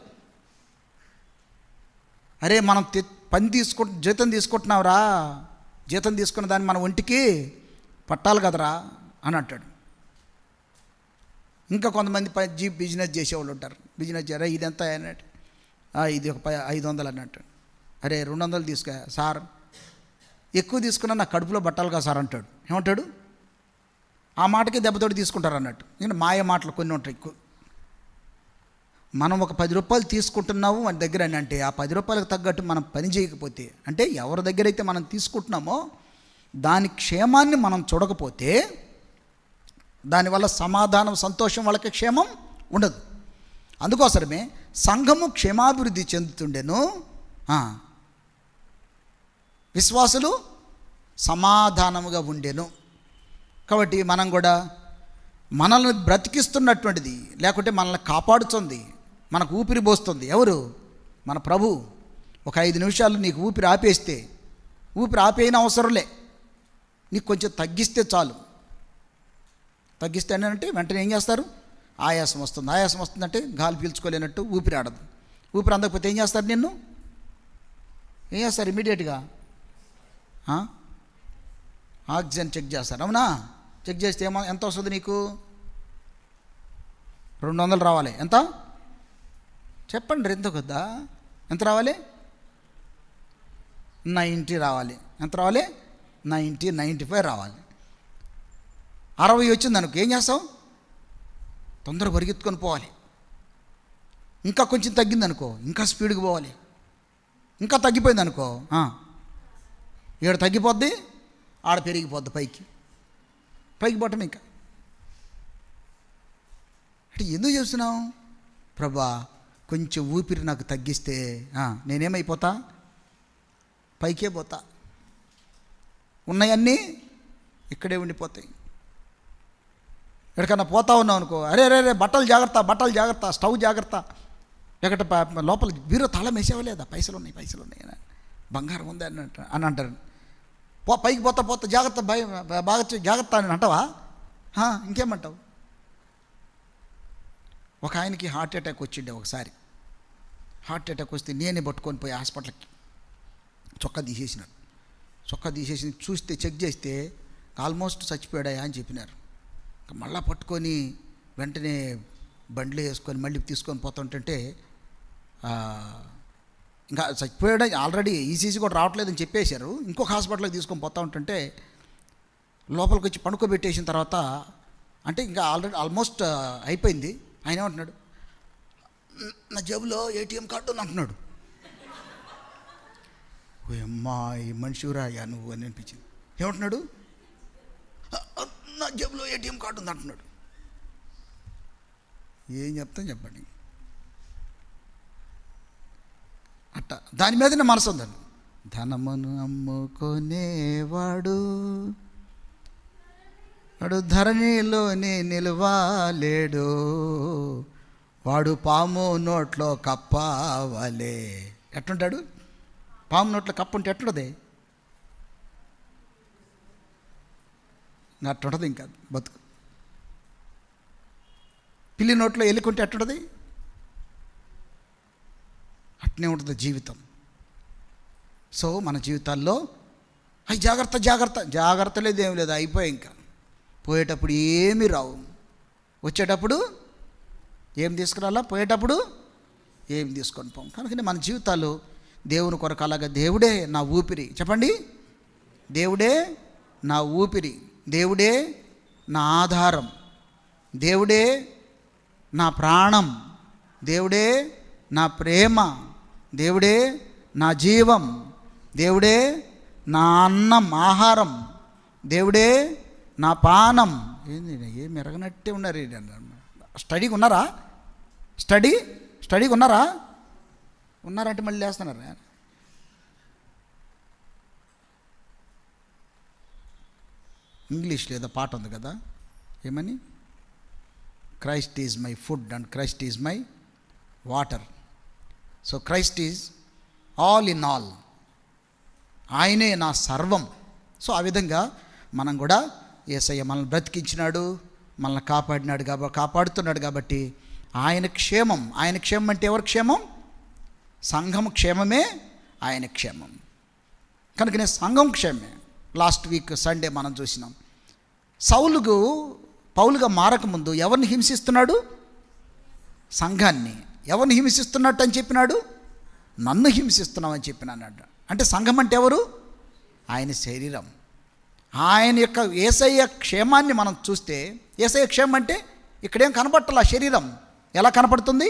అరే మనం జీతం తీసుకుంటున్నావురా, జీతం తీసుకున్న దాన్ని మన ఒంటికి పట్టాలి కదరా అని అంటాడు. ఇంకా కొంతమంది బిజినెస్ చేసేవాళ్ళు ఉంటారు, బిజినెస్ చేయరా ఇదెంత అన్నట్టు, ఇది ఒక 500 అన్నట్టు. అరే 200 తీసుకో సార్, ఎక్కువ తీసుకున్నా నా కడుపులో పట్టాలి కదా సార్ అంటాడు. ఏమంటాడు, ఆ మాటకి దెబ్బతోటి తీసుకుంటారు అన్నట్టు. ఇంకా మాయ మాటలు కొన్ని ఉంటాయి. మనం ఒక 10 రూపాయలు తీసుకుంటున్నాము మన దగ్గర అని అంటే, ఆ 10 రూపాయలకు తగ్గట్టు మనం పని చేయకపోతే, అంటే ఎవరి దగ్గర అయితే మనం తీసుకుంటున్నామో దాని క్షేమాన్ని మనం చూడకపోతే, దానివల్ల సమాధానం సంతోషం వాళ్ళకి క్షేమం ఉండదు. అందుకోసమే సంఘము క్షేమాభివృద్ధి చెందుతుండెను, విశ్వాసులు సమాధానముగా ఉండెను. కాబట్టి మనం కూడా మనల్ని బ్రతికిస్తున్నటువంటిది, లేకుంటే మనల్ని కాపాడుతుంది, మనకు ఊపిరి పోస్తుంది ఎవరు, మన ప్రభు. ఒక 5 నిమిషాలు నీకు ఊపిరి ఆపేస్తే, ఊపిరి ఆపేయని అవసరంలే, నీకు కొంచెం తగ్గిస్తే చాలు. తగ్గిస్తే అంటే వెంటనే ఏం చేస్తారు, ఆయాసం వస్తుంది. ఆయాసం వస్తుందంటే గాలి పీల్చుకోలేనట్టు ఊపిరి ఆడదు. ఊపిరి అందకపోతే ఏం చేస్తారు, నిన్ను ఏం చేస్తారు, ఇమీడియట్గా ఆక్సిజన్ చెక్ చేస్తారు. అవునా? చెక్ చేస్తే ఎంత వస్తుంది నీకు, 200 రావాలి. ఎంత చెప్పండి, ఎంత కొద్దా, ఎంత రావాలి, 90 రావాలి. ఎంత రావాలి, 90, 95 రావాలి. 60 వచ్చింది అనుకో, ఏం చేస్తావు, తొందరగా పరిగెత్తుకొని పోవాలి. ఇంకా కొంచెం తగ్గింది అనుకో, ఇంకా స్పీడ్గా పోవాలి. ఇంకా తగ్గిపోయింది అనుకో, ఇక్కడ తగ్గిపోద్ది, ఆడ పెరిగిపోద్ది, పైకి పోవటం. ఇంకా అంటే ఎందుకు చేస్తున్నావు, ప్రభా కొంచెం ఊపిరి నాకు తగ్గిస్తే నేనేమైపోతా, పైకే పోతా, ఉన్నాయన్నీ ఇక్కడే ఉండిపోతాయి. ఎక్కడికన్నా పోతా ఉన్నావు అనుకో, అరే అరే అరే బట్టలు జాగ్రత్త, స్టవ్ జాగ్రత్త, ఎక్కడ లోపల బీరో తాళం వేసేవలేదా, పైసలు ఉన్నాయి అని, బంగారం ఉంది అని అంటారు. పైకి పోతా జాగ్రత్త, బాగా జాగ్రత్త అని అంటావా? ఇంకేమంటావు? ఒక ఆయనకి హార్ట్ అటాక్ వచ్చిండే ఒకసారి. హార్ట్ అటాక్ వస్తే నేనే పట్టుకొని పోయి హాస్పిటల్కి చొక్కా తీసేసి చూస్తే చెక్ చేస్తే ఆల్మోస్ట్ చచ్చిపోయాడా అని చెప్పినారు. మళ్ళా పట్టుకొని వెంటనే బండ్లు వేసుకొని మళ్ళీ తీసుకొని పోతుంటే ఇంకా చచ్చిపోయాడా, ఆల్రెడీ ఈసీసీ కూడా రావట్లేదని చెప్పేశారు. ఇంకొక హాస్పిటల్కి తీసుకొని పోతా ఉంటుంటే లోపలికి వచ్చి పడుకోబెట్టేసిన తర్వాత, అంటే ఇంకా ఆల్మోస్ట్ అయిపోయింది. ఆయన ఏమంటున్నాడు, నా జేబులో ఏటీఎం కార్డు ఉంది అంటున్నాడు. ఓ అమ్మా, ఈ మనిషిరాయా నువ్వు అని అనిపించింది. ఏమంటున్నాడు, నా జేబులో ఏటీఎం కార్డు ఉంది అంటున్నాడు. ఏం చెప్తాను చెప్పండి. అట్ట దాని మీదనే మనసు ఉందండి. ధనమును అమ్ముకునేవాడు వాడు ధరణిలోనే నిలవాలేడు, వాడు పాము నోట్లో కప్పవలే. ఎట్లుంటాడు? పాము నోట్లో కప్పు ఉంటే ఎట్లుంటుంది? అట్లుంటుంది ఇంకా బతుకు. పిల్లి నోట్లో ఎలుకుంటే ఎట్లుంటుంది? అట్నే ఉంటుంది జీవితం. సో మన జీవితాల్లో అవి జాగ్రత్త లేదు, ఏమి లేదు, అయిపోయి ఇంకా పోయేటప్పుడు ఏమీ రావు, వచ్చేటప్పుడు ఏం తీసుకురాలా, పోయేటప్పుడు ఏం తీసుకొని పోం. కనుకనే మన జీవితాలు దేవుని కొరకు అలాగా, దేవుడే నా ఊపిరి, చెప్పండి, దేవుడే నా ఊపిరి, దేవుడే నా ఆధారం, దేవుడే నా ప్రాణం, దేవుడే నా ప్రేమ, దేవుడే నా జీవం, దేవుడే నా అన్నం ఆహారం, దేవుడే నా పానం. ఏంది ఏమి ఎరగనట్టే ఉన్నారు. స్టడీకి ఉన్నారా? స్టడీకి ఉన్నారంటే మళ్ళీ వేస్తున్నారు. ఇంగ్లీష్లో ఏదో పాట ఉంది కదా, ఏమని, Christ is my food and Christ is my water. So Christ is all in all, ఆయనే నా సర్వం. సో ఆ విధంగా మనం కూడా యేసయ్య మనల్ని బ్రతికించినాడు, మనల్ని కాపాడుతున్నాడు కాబట్టి ఆయన క్షేమం అంటే ఎవరి క్షేమం? సంఘం క్షేమమే ఆయన క్షేమం. కనుకనే సంఘం క్షేమే. లాస్ట్ వీక్ సండే మనం చూసినాం, పౌలుగా మారకముందు ఎవరిని హింసిస్తున్నాడు? సంఘాన్ని. ఎవరిని హింసిస్తున్నట్టు అని చెప్పినాడు? నన్ను హింసిస్తున్నామని చెప్పినాడు. అంటే సంఘం అంటే ఎవరు? ఆయన శరీరం. ఆయన యొక్క యేసయ్య క్షేమాన్ని మనం చూస్తే, యేసయ్య క్షేమం అంటే ఇక్కడేం కనపడాల, శరీరం ఎలా కనపడుతుంది?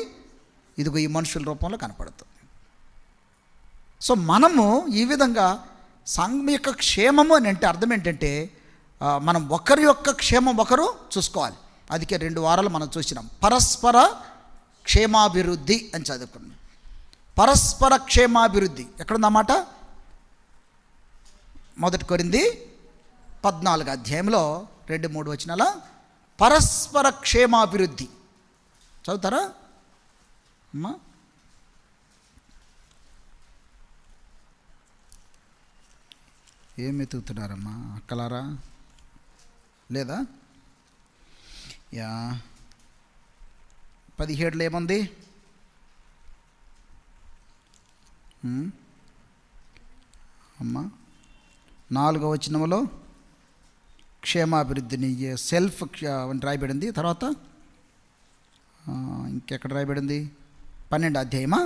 ఇదిగో ఈ మనుషుల రూపంలో కనపడుతుంది. సో మనము ఈ విధంగా సంఘం యొక్క క్షేమము అని అంటే అర్థం ఏంటంటే, మనం ఒకరి యొక్క క్షేమం ఒకరు చూసుకోవాలి. అందుకే 2 వారాలు మనం చూసినాం, పరస్పర క్షేమాభివృద్ధి అని చదువుకున్నాం. పరస్పర క్షేమాభివృద్ధి ఎక్కడుందన్నమాట? 1 కొరింథీ 14 అధ్యాయంలో 2-3 వచనాల పరస్పర క్షేమాభివృద్ధి చదువుతారా అమ్మా? ఏం ఎతుకుతున్నారమ్మా అక్కలారా? లేదా? 17లో ఏముంది? అమ్మా 4వ వచనంలో క్షేమాభివృద్ధిని సెల్ఫ్ అని రాయబడింది. తర్వాత ఇంకెక్కడ రాయబడింది? 12వ అధ్యాయమా?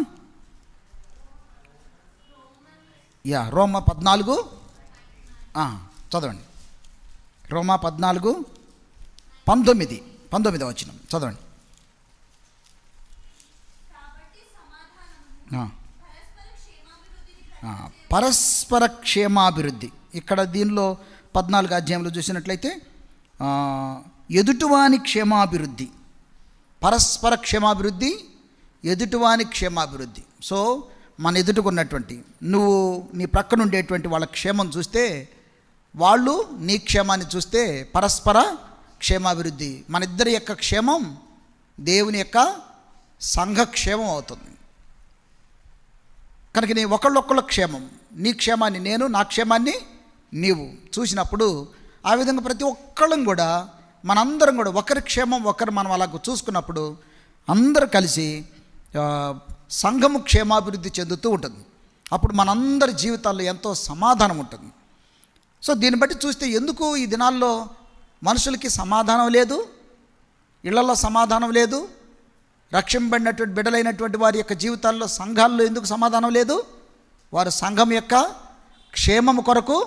రోమా 14 చదవండి. రోమా 14:19 వచనం చదవండి. పరస్పర క్షేమాభివృద్ధి. ఇక్కడ దీనిలో 14వ అధ్యాయంలో చూసినట్లయితే ఎదుటివాని క్షేమాభివృద్ధి, పరస్పర క్షేమాభివృద్ధి, ఎదుటివాని క్షేమాభివృద్ధి. సో మన ఎదుటికున్నటువంటి నువ్వు నీ ప్రక్కన ఉండేటువంటి వాళ్ళ క్షేమం చూస్తే, వాళ్ళు నీ క్షేమాన్ని చూస్తే పరస్పర క్షేమాభివృద్ధి. మన ఇద్దరి యొక్క క్షేమం దేవుని యొక్క సంఘక్షేమం అవుతుంది. కనుక నీ ఒకళ్ళొక్కళ్ళ క్షేమం, నీ క్షేమాన్ని నేను, నా క్షేమాన్ని నీవు చూసినప్పుడు, ఆ విధంగా ప్రతి ఒక్కళ్ళం కూడా మనందరం కూడా ఒకరి క్షేమం ఒకరు మనం అలా చూసుకున్నప్పుడు అందరూ కలిసి సంఘము క్షేమాభివృద్ధి చెందుతూ ఉంటుంది. అప్పుడు మనందరి జీవితాల్లో ఎంతో సమాధానం ఉంటుంది. సో దీన్ని బట్టి చూస్తే ఎందుకు ఈ దినాల్లో మనుషులకి సమాధానం లేదు, ఇళ్లలో సమాధానం లేదు, రక్షింపబడినటువంటి బిడ్డలైనటువంటి వారి యొక్క జీవితాల్లో సంఘాల్లో ఎందుకు సమాధానం లేదు? వారు సంఘం యొక్క క్షేమం కొరకు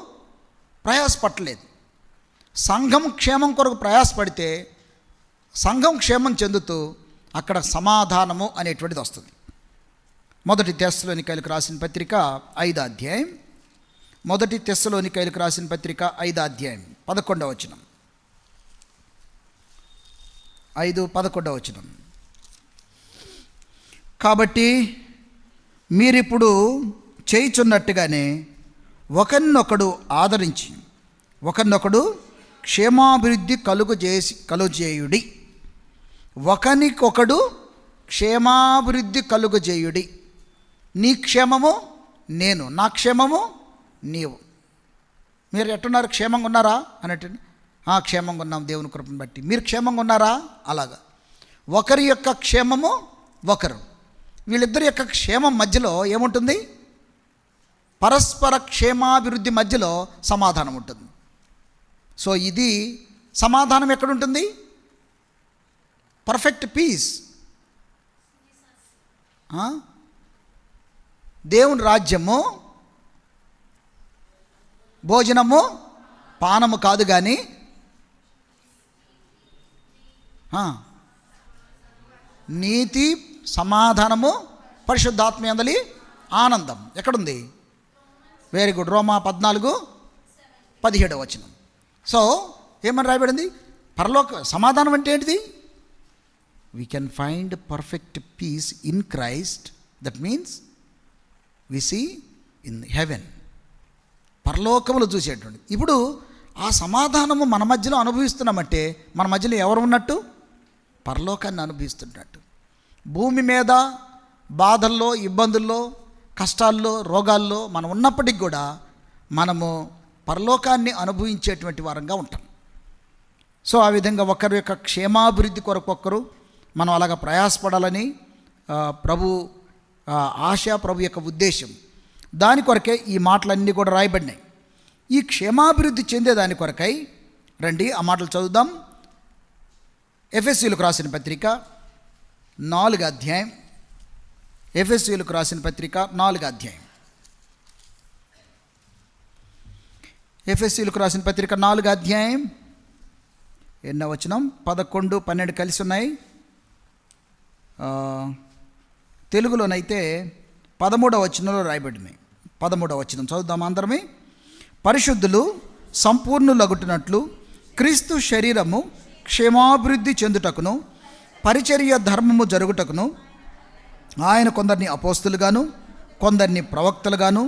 ప్రయాసపడలేదు. సంఘం క్షేమం కొరకు ప్రయాసపడితే సంఘం క్షేమం చెందుతూ అక్కడ సమాధానము అనేటువంటిది వస్తుంది. మొదటి తెస్సలోనికైలకు రాసిన పత్రిక 5వ అధ్యాయం, మొదటి తెస్సలోనికైలకు రాసిన పత్రిక 5వ అధ్యాయం 11వ వచనం, 5:11 వచనం. కాబట్టి మీరిప్పుడు చేయుచున్నట్టుగానే ఒకరినొకడు ఆదరించి ఒకరినొకడు క్షేమాభివృద్ధి కలుగజేయుడి. ఒకరికొకడు క్షేమాభివృద్ధి కలుగజేయుడి. నీ క్షేమము నేను, నా క్షేమము నీవు. మీరు ఎట్టున్నారు? క్షేమంగా ఉన్నారా అన్నట్టు. క్షేమంగా ఉన్నాం దేవుని కృపను బట్టి. మీరు క్షేమంగా ఉన్నారా? అలాగా ఒకరి యొక్క క్షేమము ఒకరు, వీళ్ళిద్దరి యొక్క క్షేమం మధ్యలో ఏముంటుంది? పరస్పర క్షేమాభివృద్ధి మధ్యలో సమాధానం ఉంటుంది. సో ఇది సమాధానం ఎక్కడుంటుంది? Perfect peace. దేవుని రాజ్యము భోజనము పానము కాదు, కానీ నీతి, సమాధానము, పరిశుద్ధాత్మ యందలి ఆనందం. ఎక్కడుంది? Very good. రోమా 14:17 వచనం. సో ఏమని రాయబడింది? పరలోక సమాధానం అంటే ఏంటిది? We can find perfect peace in Christ. That means we see in heaven. పరలోకములు చూసేటువంటి. ఇప్పుడు ఆ సమాధానము మన మధ్యలో అనుభవిస్తున్నామంటే మన మధ్యలో ఎవరు ఉన్నట్టు? పరలోకాన్ని అనుభవిస్తున్నట్టు. భూమి మీద బాధల్లో, ఇబ్బందుల్లో, కష్టాల్లో, రోగాల్లో మనం ఉన్నప్పటికి కూడా మనము పరలోకాన్ని అనుభవించేటువంటి వారంగా ఉంటాం. సో ఆ విధంగా ఒకరి యొక్క క్షేమాభివృద్ధి కొరకు ఒకరు మనం అలాగ ప్రయాసపడాలని ప్రభు ఆశ, ప్రభు యొక్క ఉద్దేశం. దాని కొరకే ఈ మాటలన్నీ కూడా రాయబడినాయి. ఈ క్షేమాభివృద్ధి చెందేదాని కొరకై రండి ఆ మాటలు చదువుదాం. ఎఫెసీయులకు రాసిన పత్రిక 4వ అధ్యాయం, ఎఫెసీయులకు రాసిన పత్రిక 4వ అధ్యాయం, ఎఫెసీయులకు రాసిన పత్రిక 4వ అధ్యాయం ఎన్నో వచనం? 11, 12 కలిసి ఉన్నాయి. తెలుగులోనైతే 13వ వచనంలో రాయబడినాయి. 13వ వచనం చదువుదాం అందరమే. పరిశుద్ధులు సంపూర్ణులగుతున్నట్లు క్రీస్తు శరీరము క్షేమాభివృద్ధి చెందుటకును పరిచర్య ధర్మము జరుగుటకును ఆయన కొందరిని అపోస్తులుగాను, కొందరిని ప్రవక్తలుగాను,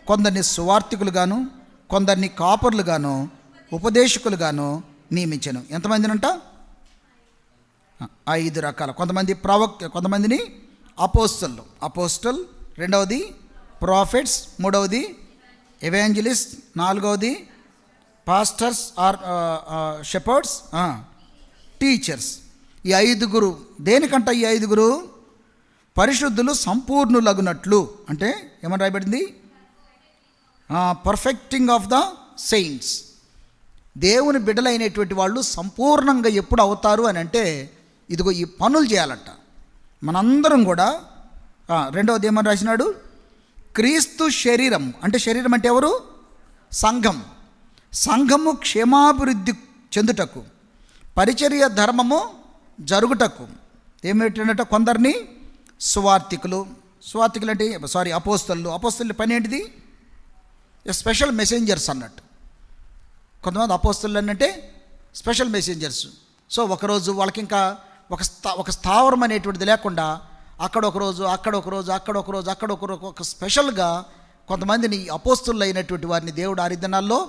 కొందరిని సువార్తికులుగాను, కొందరిని కాపరులుగాను, ఉపదేశకులుగాను నియమించను. ఎంతమందినంట? 5 రకాల. కొంతమంది ప్రవక్త, కొంతమందిని అపోస్తలు, అపోస్టల్, రెండవది ప్రాఫిట్స్, మూడవది ఎవాంజలిస్ట్, నాలుగవది పాస్టర్స్ ఆర్ షెపర్డ్స్, టీచర్స్. ఈ 5గురు దేనికంట? ఈ 5గురు పరిశుద్ధులు సంపూర్ణులగునట్లు. అంటే ఏమని రాయబడింది? Perfecting of the saints. దేవుని బిడ్డలైనటువంటి వాళ్ళు సంపూర్ణంగా ఎప్పుడు అవుతారు అని అంటే ఇదిగో ఈ పనులు చేయాలంట. మనందరం కూడా రెండవది ఏమని రాసినాడు? క్రీస్తు శరీరం. అంటే శరీరం అంటే ఎవరు? సంఘం. సంఘము క్షేమాభివృద్ధి చెందుటకు పరిచర్య ధర్మము జరుగుటకు ఏమిటంటే కొందరిని సువార్తికులు అంటే అపోస్తలు పని ఏంటిది? స్పెషల్ మెసెంజర్స్ అన్నట్టు. కొంతమంది అపోస్తలు అంటే స్పెషల్ మెసెంజర్స్. సో ఒకరోజు వాళ్ళకి ఇంకా ఒక స్థావరం అనేటువంటిది లేకుండా అక్కడొకరోజు ఒక స్పెషల్గా కొంతమందిని అపోస్తులు అయినటువంటి వారిని దేవుడు ఆ దినాల్లో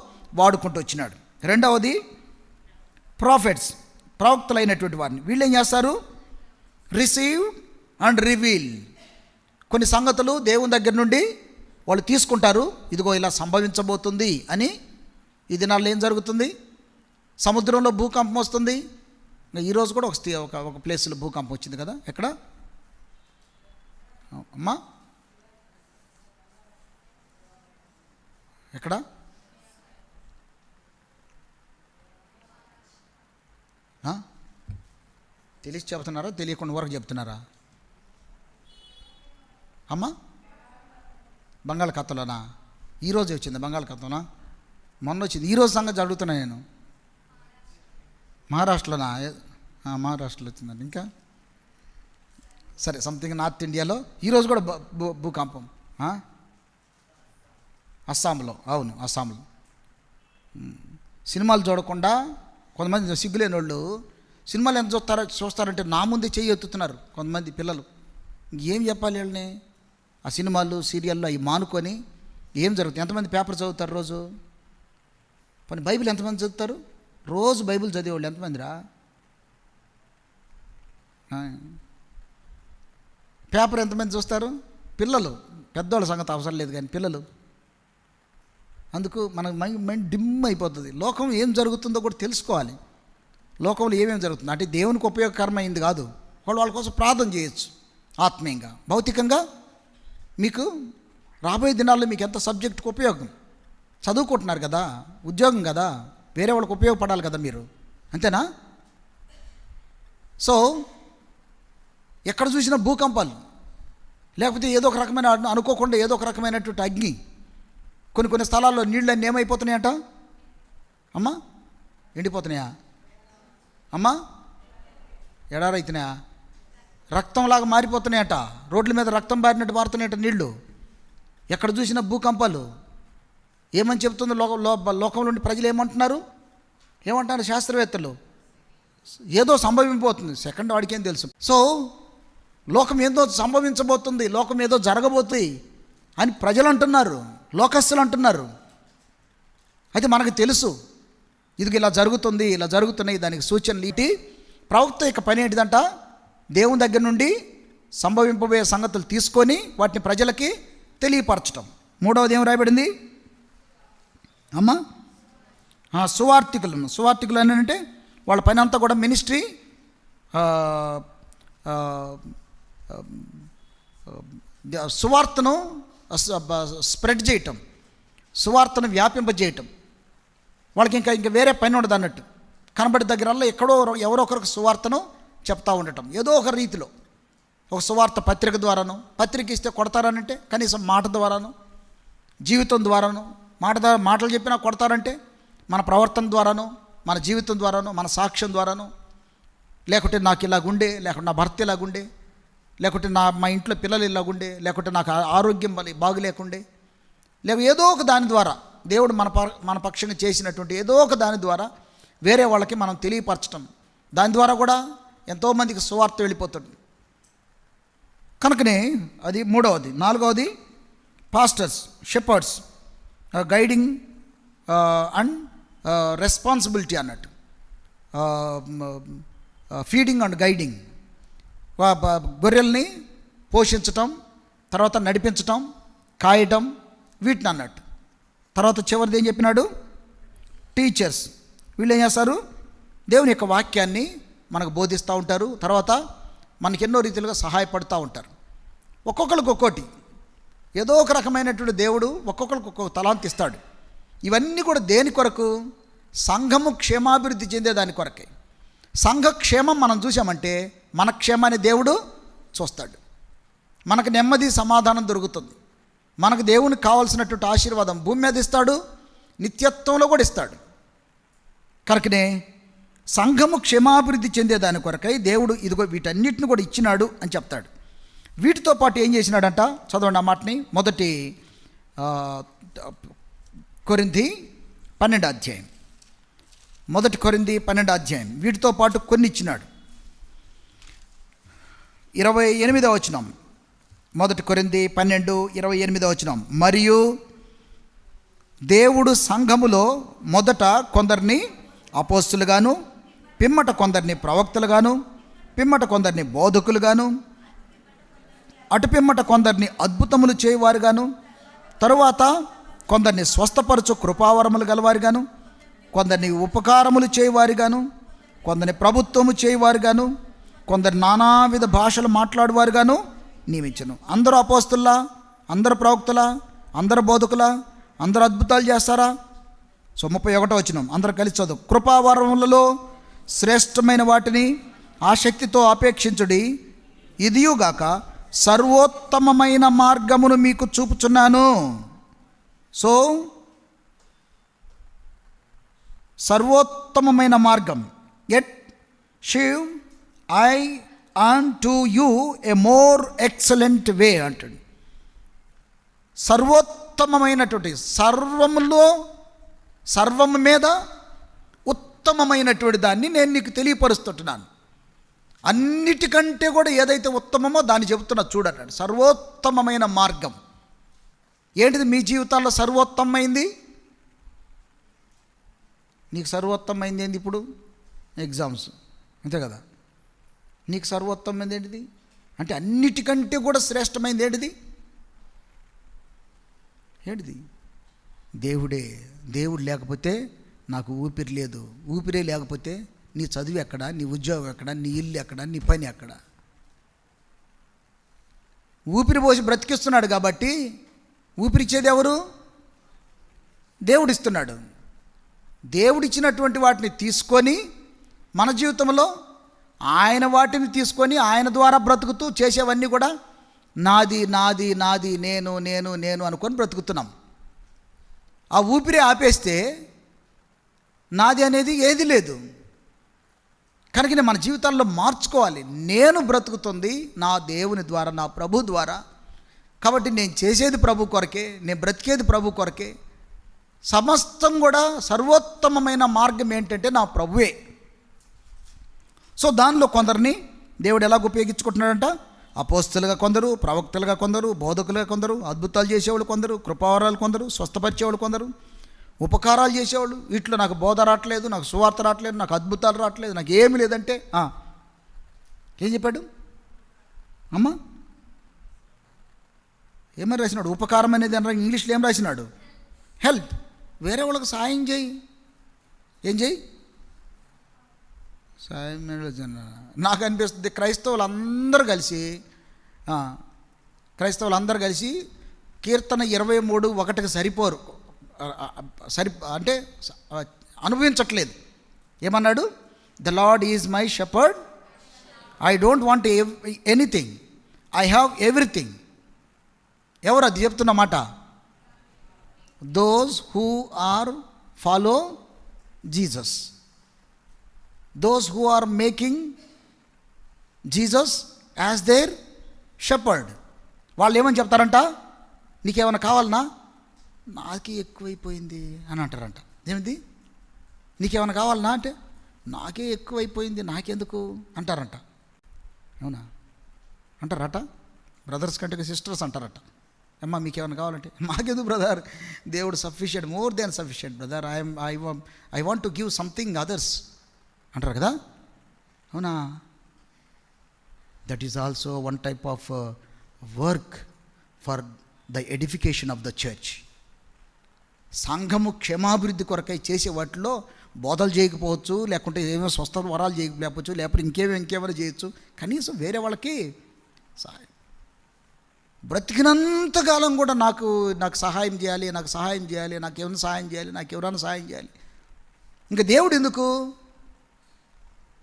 వాడుకుంటూ వచ్చినాడు. రెండవది ప్రాఫిట్స్, ప్రవక్తలైనటువంటి వారిని. వీళ్ళు ఏం చేస్తారు? Receive and reveal. కొన్ని సంగతులు దేవుని దగ్గర నుండి వాళ్ళు తీసుకుంటారు. ఇదిగో ఇలా సంభవించబోతుంది అని. ఈ దినాల్లో ఏం జరుగుతుంది? సముద్రంలో భూకంపం వస్తుంది. ఈరోజు కూడా ఒక ప్లేస్లో భూకంపం వచ్చింది కదా. ఎక్కడ అమ్మా? ఎక్కడ? తెలిసి చెప్తున్నారా, తెలియకుండా వరకు చెప్తున్నారా అమ్మా? బంగాళాఖాతంలోనా? ఈరోజు వచ్చింది బంగాళాఖాతంలోనా? మొన్న వచ్చింది. ఈరోజు సంగతి జరుగుతున్నా నేను. మహారాష్ట్రలోనా? మహారాష్ట్రలో వచ్చిందండి. ఇంకా సరే, సంథింగ్ నార్త్ ఇండియాలో ఈరోజు కూడా భూకంపం. అస్సాంలో. అవును, అస్సాంలో. సినిమాలు చూడకుండా కొంతమంది సిగ్గులేని వాళ్ళు సినిమాలు ఎంత చూస్తారంటే నా ముందే చెయ్యి ఎత్తుతున్నారు కొంతమంది పిల్లలు. ఏం చెప్పాలి వీళ్ళని? ఆ సినిమాలు సీరియల్లో అవి మానుకొని ఏం జరుగుతుంది? ఎంతమంది పేపర్ చదువుతారు రోజు? పని బైబిల్ ఎంతమంది చదువుతారు రోజు? బైబిల్ చదివేవాళ్ళు ఎంతమందిరా? పేపర్ ఎంతమంది చూస్తారు? పిల్లలు. పెద్దవాళ్ళ సంగతి అవసరం లేదు కానీ పిల్లలు. అందుకు మనకు మైండ్ డిమ్ అయిపోతుంది. లోకం ఏం జరుగుతుందో కూడా తెలుసుకోవాలి. లోకంలో ఏమేమి జరుగుతుంది అంటే దేవునికి ఉపయోగకరమైంది కాదు. వాళ్ళ కోసం ప్రార్థన చేయొచ్చు ఆత్మీయంగా. భౌతికంగా మీకు రాబోయే దినాల్లో మీకు ఎంత సబ్జెక్టుకు ఉపయోగం. చదువుకుంటున్నారు కదా, ఉద్యోగం కదా, వేరే వాళ్ళకి ఉపయోగపడాలి కదా మీరు, అంతేనా? సో ఎక్కడ చూసినా భూకంపాలు, లేకపోతే ఏదో ఒక రకమైన అనుకోకుండా ఏదో ఒక రకమైనటువంటి అగ్ని. కొన్ని స్థలాల్లో నీళ్ళన్నీ ఏమైపోతున్నాయట అమ్మా? ఎండిపోతున్నాయా అమ్మా? ఎడారైతున్నాయా? రక్తంలాగా మారిపోతున్నాయట. రోడ్ల మీద రక్తం బారినట్టు మారుతున్నాయట నీళ్లు. ఎక్కడ చూసినా భూకంపాలు. ఏమని చెప్తుంది లోకంలో ఉండి ప్రజలు ఏమంటున్నారు? ఏమంటున్నారు శాస్త్రవేత్తలు? ఏదో సంభవించబోతుంది. సెకండ్ వాడికి ఏం తెలుసు? సో లోకం ఏదో సంభవించబోతుంది, లోకం ఏదో జరగబోతుంది అని ప్రజలు అంటున్నారు, లోకస్తులు అంటున్నారు. అయితే మనకు తెలుసు ఇది ఇలా జరుగుతుంది, ఇలా జరుగుతున్నాయి, దానికి సూచనలు. ఇటు ప్రవక్త యొక్క పని ఏంటిదంట? దేవుని దగ్గర నుండి సంభవింపబోయే సంగతులు తీసుకొని వాటిని ప్రజలకి తెలియపరచటం. మూడవది ఏం రాయబడింది అమ్మా? సువార్థికులు అని అంటే వాళ్ళ పని అంతా కూడా మినిస్ట్రీ, సువార్తను స్ప్రెడ్ చేయటం, సువార్తను వ్యాపింపజేయటం. వాళ్ళకి ఇంకా వేరే పని ఉండదు అన్నట్టు. కనబడి దగ్గరల్లో ఎవరో ఒకరికి సువార్తను చెప్తా ఉండటం. ఏదో ఒక రీతిలో ఒక సువార్త పత్రిక ద్వారాను, పత్రిక ఇస్తే కొడతారనంటే కనీసం మాట ద్వారాను, జీవితం ద్వారాను. మాటలు చెప్పినా కొడతారంటే మన ప్రవర్తన ద్వారాను, మన జీవితం ద్వారాను, మన సాక్ష్యం ద్వారాను. లేకుంటే నాకు ఇలాగుండే, లేకుంటే నా భర్త ఇలాగుండే, లేకుంటే మా ఇంట్లో పిల్లలు ఇలాగుండే, లేకుంటే నాకు ఆరోగ్యం బాగులేకుండే, లేక ఏదో ఒక దాని ద్వారా దేవుడు మన పక్షంగా చేసినటువంటి ఏదో ఒక దాని ద్వారా వేరే వాళ్ళకి మనం తెలియపరచటం. దాని ద్వారా కూడా ఎంతోమందికి సువార్త వెళ్ళిపోతుంది. కనుకనే అది మూడవది. నాలుగవది pastors, shepherd's, guiding and responsibility అన్నట్టు. ఫీడింగ్ అండ్ గైడింగ్, గొర్రెల్ని పోషించటం, తర్వాత నడిపించటం, కాయటం, వీటిని అన్నట్టు. తర్వాత చివరిది ఏం చెప్పినాడు? టీచర్స్. వీళ్ళు ఏం చేస్తారు? దేవుని యొక్క వాక్యాన్ని మనకు బోధిస్తూ ఉంటారు. తర్వాత మనకి ఎన్నో రీతిలుగా సహాయపడుతూ ఉంటారు. ఒక్కొక్కరికి ఒక్కోటి, ఏదో ఒక రకమైనటువంటి దేవుడు ఒక్కొక్కరికి ఒక్కొక్క తలాంత్ ఇస్తాడు. ఇవన్నీ కూడా దేని కొరకు? సంఘము క్షేమాభివృద్ధి చెందే దాని కొరకే. సంఘ క్షేమం మనం చూసామంటే మన క్షేమాన్ని దేవుడు చూస్తాడు. మనకు నెమ్మది, సమాధానం దొరుకుతుంది. మనకు దేవునికి కావాల్సినటువంటి ఆశీర్వాదం భూమి మీద ఇస్తాడు, నిత్యత్వంలో కూడా ఇస్తాడు. కనుకనే సంఘము క్షేమాభివృద్ధి చెందే దాని కొరకై దేవుడు ఇదిగో వీటన్నిటిని కూడా ఇచ్చినాడు అని చెప్తాడు. వీటితో పాటు ఏం చేసినాడంట? చదవండి ఆ మాటని. మొదటి కొరింథీ 12వ అధ్యాయం. మొదటి కొరింథీ 12వ అధ్యాయం. వీటితో పాటు కొన్ని ఇచ్చినాడు. 28వ వచనం, 1 కొరింథీ 12:28వ వచనం. మరియు దేవుడు సంఘములో మొదట కొందరిని అపోస్తులుగాను, పిమ్మట కొందరిని ప్రవక్తలుగాను, పిమ్మట కొందరిని బోధకులుగాను, అటు పిమ్మట కొందరిని అద్భుతములు చేయువారుగాను, తరువాత కొందరిని స్వస్థపరచు కృపావరములు గలవారుగాను, కొందరిని ఉపకారములు చేయువారుగాను, కొందరిని ప్రభుత్వము చేయువారుగాను, కొందరు నానావిధ భాషలు మాట్లాడువారుగాను నియమించను. అందరూ అపోస్తులా, అందరు ప్రవక్తలా, అందరు బోధకులా, అందరూ అద్భుతాలు చేస్తారా? సో 31వ వచనం అందరూ కలిసి చదువు. కృపావరములలో శ్రేష్టమైన వాటిని ఆసక్తితో అపేక్షించుడి, ఇదియుగాక సర్వోత్తమమైన మార్గమును మీకు చూపుచున్నాను. సో సర్వోత్తమమైన మార్గం, at Shiv I on to you A more excellent వే అంటాడు. సర్వోత్తమమైనటువంటి, సర్వము మీద ఉత్తమమైనటువంటి దాన్ని నేను నీకు తెలియపరుస్తుంటున్నాను. అన్నిటికంటే కూడా ఏదైతే ఉత్తమమో దాన్ని చెబుతున్నా చూడన్నాడు. సర్వోత్తమమైన మార్గం ఏంటిది? మీ జీవితాల్లో సర్వోత్తమైంది, నీకు సర్వోత్తమైంది ఏంది? ఇప్పుడు ఎగ్జామ్స్, అంతే కదా. నీకు సర్వోత్తమైంది ఏంటిది అంటే అన్నిటికంటే కూడా శ్రేష్టమైంది ఏంటిది? ఏంటిది? దేవుడే. దేవుడు లేకపోతే నాకు ఊపిరి లేదు. ఊపిరే లేకపోతే నీ చదువు ఎక్కడ, నీ ఉద్యోగం ఎక్కడ, నీ ఇల్లు ఎక్కడ, నీ పని ఎక్కడ? ఊపిరి పోసి బ్రతికిస్తున్నాడు కాబట్టి ఊపిరిచ్చేది ఎవరు? దేవుడిస్తున్నాడు. దేవుడిచ్చినటువంటి వాటిని తీసుకొని మన జీవితంలో ఆయన వాటిని తీసుకొని ఆయన ద్వారా బ్రతుకుతూ చేసేవన్నీ కూడా నాది నాది నాది, నేను నేను నేను అనుకొని బ్రతుకుతున్నాం. ఆ ఊపిరి ఆపేస్తే నాది అనేది ఏది లేదు. కనుక మన జీవితాల్లో మార్చుకోవాలి. నేను బ్రతుకుతుంది నా దేవుని ద్వారా, నా ప్రభు ద్వారా. కాబట్టి నేను చేసేది ప్రభు కొరకే, నేను బ్రతికేది ప్రభు కొరకే. సమస్తం కూడా సర్వోత్తమమైన మార్గం ఏంటంటే నా ప్రభువే. సో దానిలో కొందరిని దేవుడు ఎలాగ ఉపయోగించుకుంటున్నాడంట? అపోస్తులుగా కొందరు, ప్రవక్తలుగా కొందరు, బోధకులుగా కొందరు, అద్భుతాలు చేసేవాళ్ళు కొందరు, కృపావరాలు కొందరు, స్వస్థపరిచేవాళ్ళు కొందరు, ఉపకారాలు చేసేవాళ్ళు. వీటిలో నాకు బోధ రావట్లేదు, నాకు సువార్త రావట్లేదు, నాకు అద్భుతాలు రావట్లేదు, నాకు ఏమీ లేదంటే ఏం చెప్పాడు అమ్మా? ఏమని రాసినాడు? ఉపకారం అనేది అని ఇంగ్లీష్లో ఏం రాసినాడు? హెల్ప్. వేరే వాళ్ళకి సాయం చేయి. ఏం చేయి? సాయం. నాకు అనిపిస్తుంది క్రైస్తవులందరూ కలిసి కీర్తన 23:1 సరిపోరు, అంటే అనుభవించట్లేదు. ఏమన్నాడు? The lord is my shepherd, I don't want anything, I have everything. ఎవరు అది చెప్తున్న మాట? Those who are follow Jesus, those who are making Jesus as their shepherd. వాళ్ళు ఏమని చెప్తారంట? నీకేమైనా కావాలన్నా? నాకే ఎక్కువైపోయింది అని అంటారంట. ఏమిటి? నీకేమైనా కావాలన్నా అంటే నాకే ఎక్కువైపోయింది, నాకెందుకు అంటారంట. అవునా? అంటారట. బ్రదర్స్ కంటే సిస్టర్స్ అంటారట. అమ్మా మీకేమైనా కావాలంటే, మాకెందుకు బ్రదర్, దేవుడు sufficient, more than sufficient brother, I want to give something others అంటారు కదా. అవునా? That is also one type of work for the edification of the church. సంఘము క్షేమాభివృద్ధి కొరకై చేసే వాటిలో బోధలు చేయకపోవచ్చు, లేకుంటే ఏమో స్వస్థత వరాలు చేయకపోవచ్చు, లేకపోతే ఇంకేమైనా చేయొచ్చు. కనీసం వేరే వాళ్ళకి సహాయం, బ్రతికినంతకాలం కూడా నాకు సహాయం చేయాలి, నాకు సహాయం చేయాలి, నాకు ఎవరైనా సహాయం చేయాలి, నాకు ఎవరైనా సహాయం చేయాలి. ఇంకా దేవుడు ఎందుకు?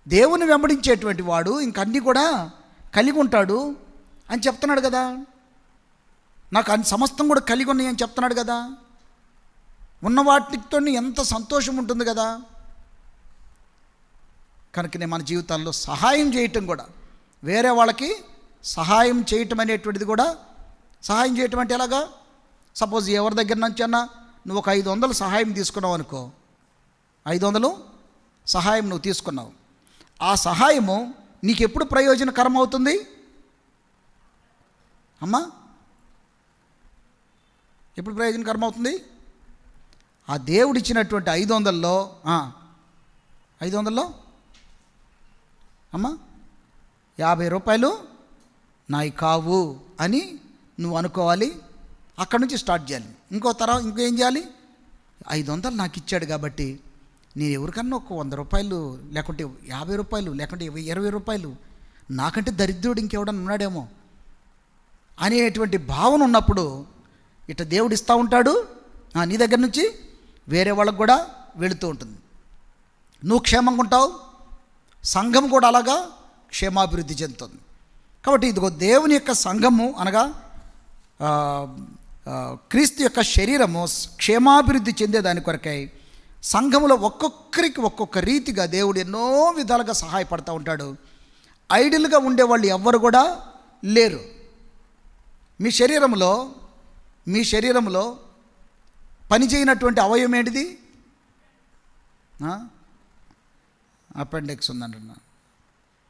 దేవుని వెంబడించేటువంటి వాడు ఇంకన్నీ కూడా కలిగి ఉంటాడు అని చెప్తున్నాడు కదా. నాకు అన్ని సమస్తం కూడా కలిగి ఉన్నాయి అని చెప్తున్నాడు కదా. ఉన్న వాటితో ఎంత సంతోషం ఉంటుంది కదా. కనుకనే మన జీవితాల్లో సహాయం చేయటం కూడా, వేరే వాళ్ళకి సహాయం చేయటం అనేటువంటిది కూడా, సహాయం చేయటం అంటే ఎలాగా? సపోజ్ ఎవరి దగ్గర నుంచి అన్నా నువ్వు ఒక 500 సహాయం తీసుకున్నావు అనుకో, 500 సహాయం నువ్వు తీసుకున్నావు. ఆ సహాయము నీకు ఎప్పుడు ప్రయోజనకరం అవుతుంది? అమ్మా ఎప్పుడు ప్రయోజనకరం అవుతుంది? ఆ దేవుడిచ్చినటువంటి 500లో 500లో అమ్మా 50 రూపాయలు నాయి కావు అని నువ్వు అనుకోవాలి. అక్కడి నుంచి స్టార్ట్ చేయాలి. ఇంకేం చేయాలి? 500 నాకు ఇచ్చాడు కాబట్టి నేను ఎవరికన్నా ఒక 100 రూపాయలు లేకుంటే 50 రూపాయలు లేకుంటే 20 రూపాయలు నాకంటే దరిద్రుడు ఇంకెవడన్నా ఉన్నాడేమో అనేటువంటి భావన ఉన్నప్పుడు ఇట్లా దేవుడు ఇస్తూ ఉంటాడు. నీ దగ్గర నుంచి వేరే వాళ్ళకు కూడా వెళుతూ ఉంటుంది. నువ్వు క్షేమంగా ఉంటావు, సంఘం కూడా అలాగా క్షేమాభివృద్ధి చెందుతుంది. కాబట్టి ఇదిగో దేవుని యొక్క సంఘము అనగా క్రీస్తు యొక్క శరీరము క్షేమాభివృద్ధి చెందేదాని కొరకై సంఘములో ఒక్కొక్కరికి ఒక్కొక్క రీతిగా దేవుడు ఎన్నో విధాలుగా సహాయపడుతూ ఉంటాడు. ఐడియల్గా ఉండేవాళ్ళు ఎవ్వరు కూడా లేరు. మీ శరీరంలో పనిచేయనటువంటి అవయవం ఏంటిది? అపెండిక్స్ ఉందంటున్నా.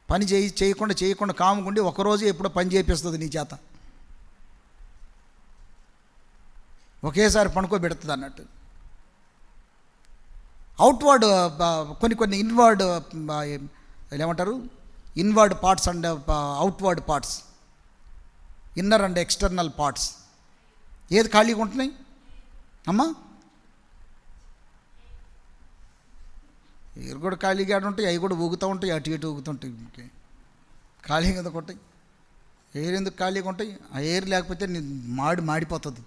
పని చేయకుండా కాముకుండి ఒకరోజు ఎప్పుడో పని చేపిస్తుంది నీ చేత, ఒకేసారి పనుకోబెడుతుంది అన్నట్టు. అవుట్వర్డ్ కొన్ని ఇన్వర్డ్ ఏమంటారు, inward parts and outward parts, inner and external parts. ఏది ఖాళీగా ఉంటున్నాయి అమ్మా? ఎయిర్ కూడా ఖాళీగా ఉంటాయి, అవి కూడా ఊగుతూ ఉంటాయి, అటు ఇటు ఊగుతుంటాయి. ఖాళీగా ఎందుకు ఉంటాయి? ఎయిర్ ఎందుకు ఖాళీగా ఉంటాయి? ఆ ఎయిర్ లేకపోతే మాడిపోతుంది.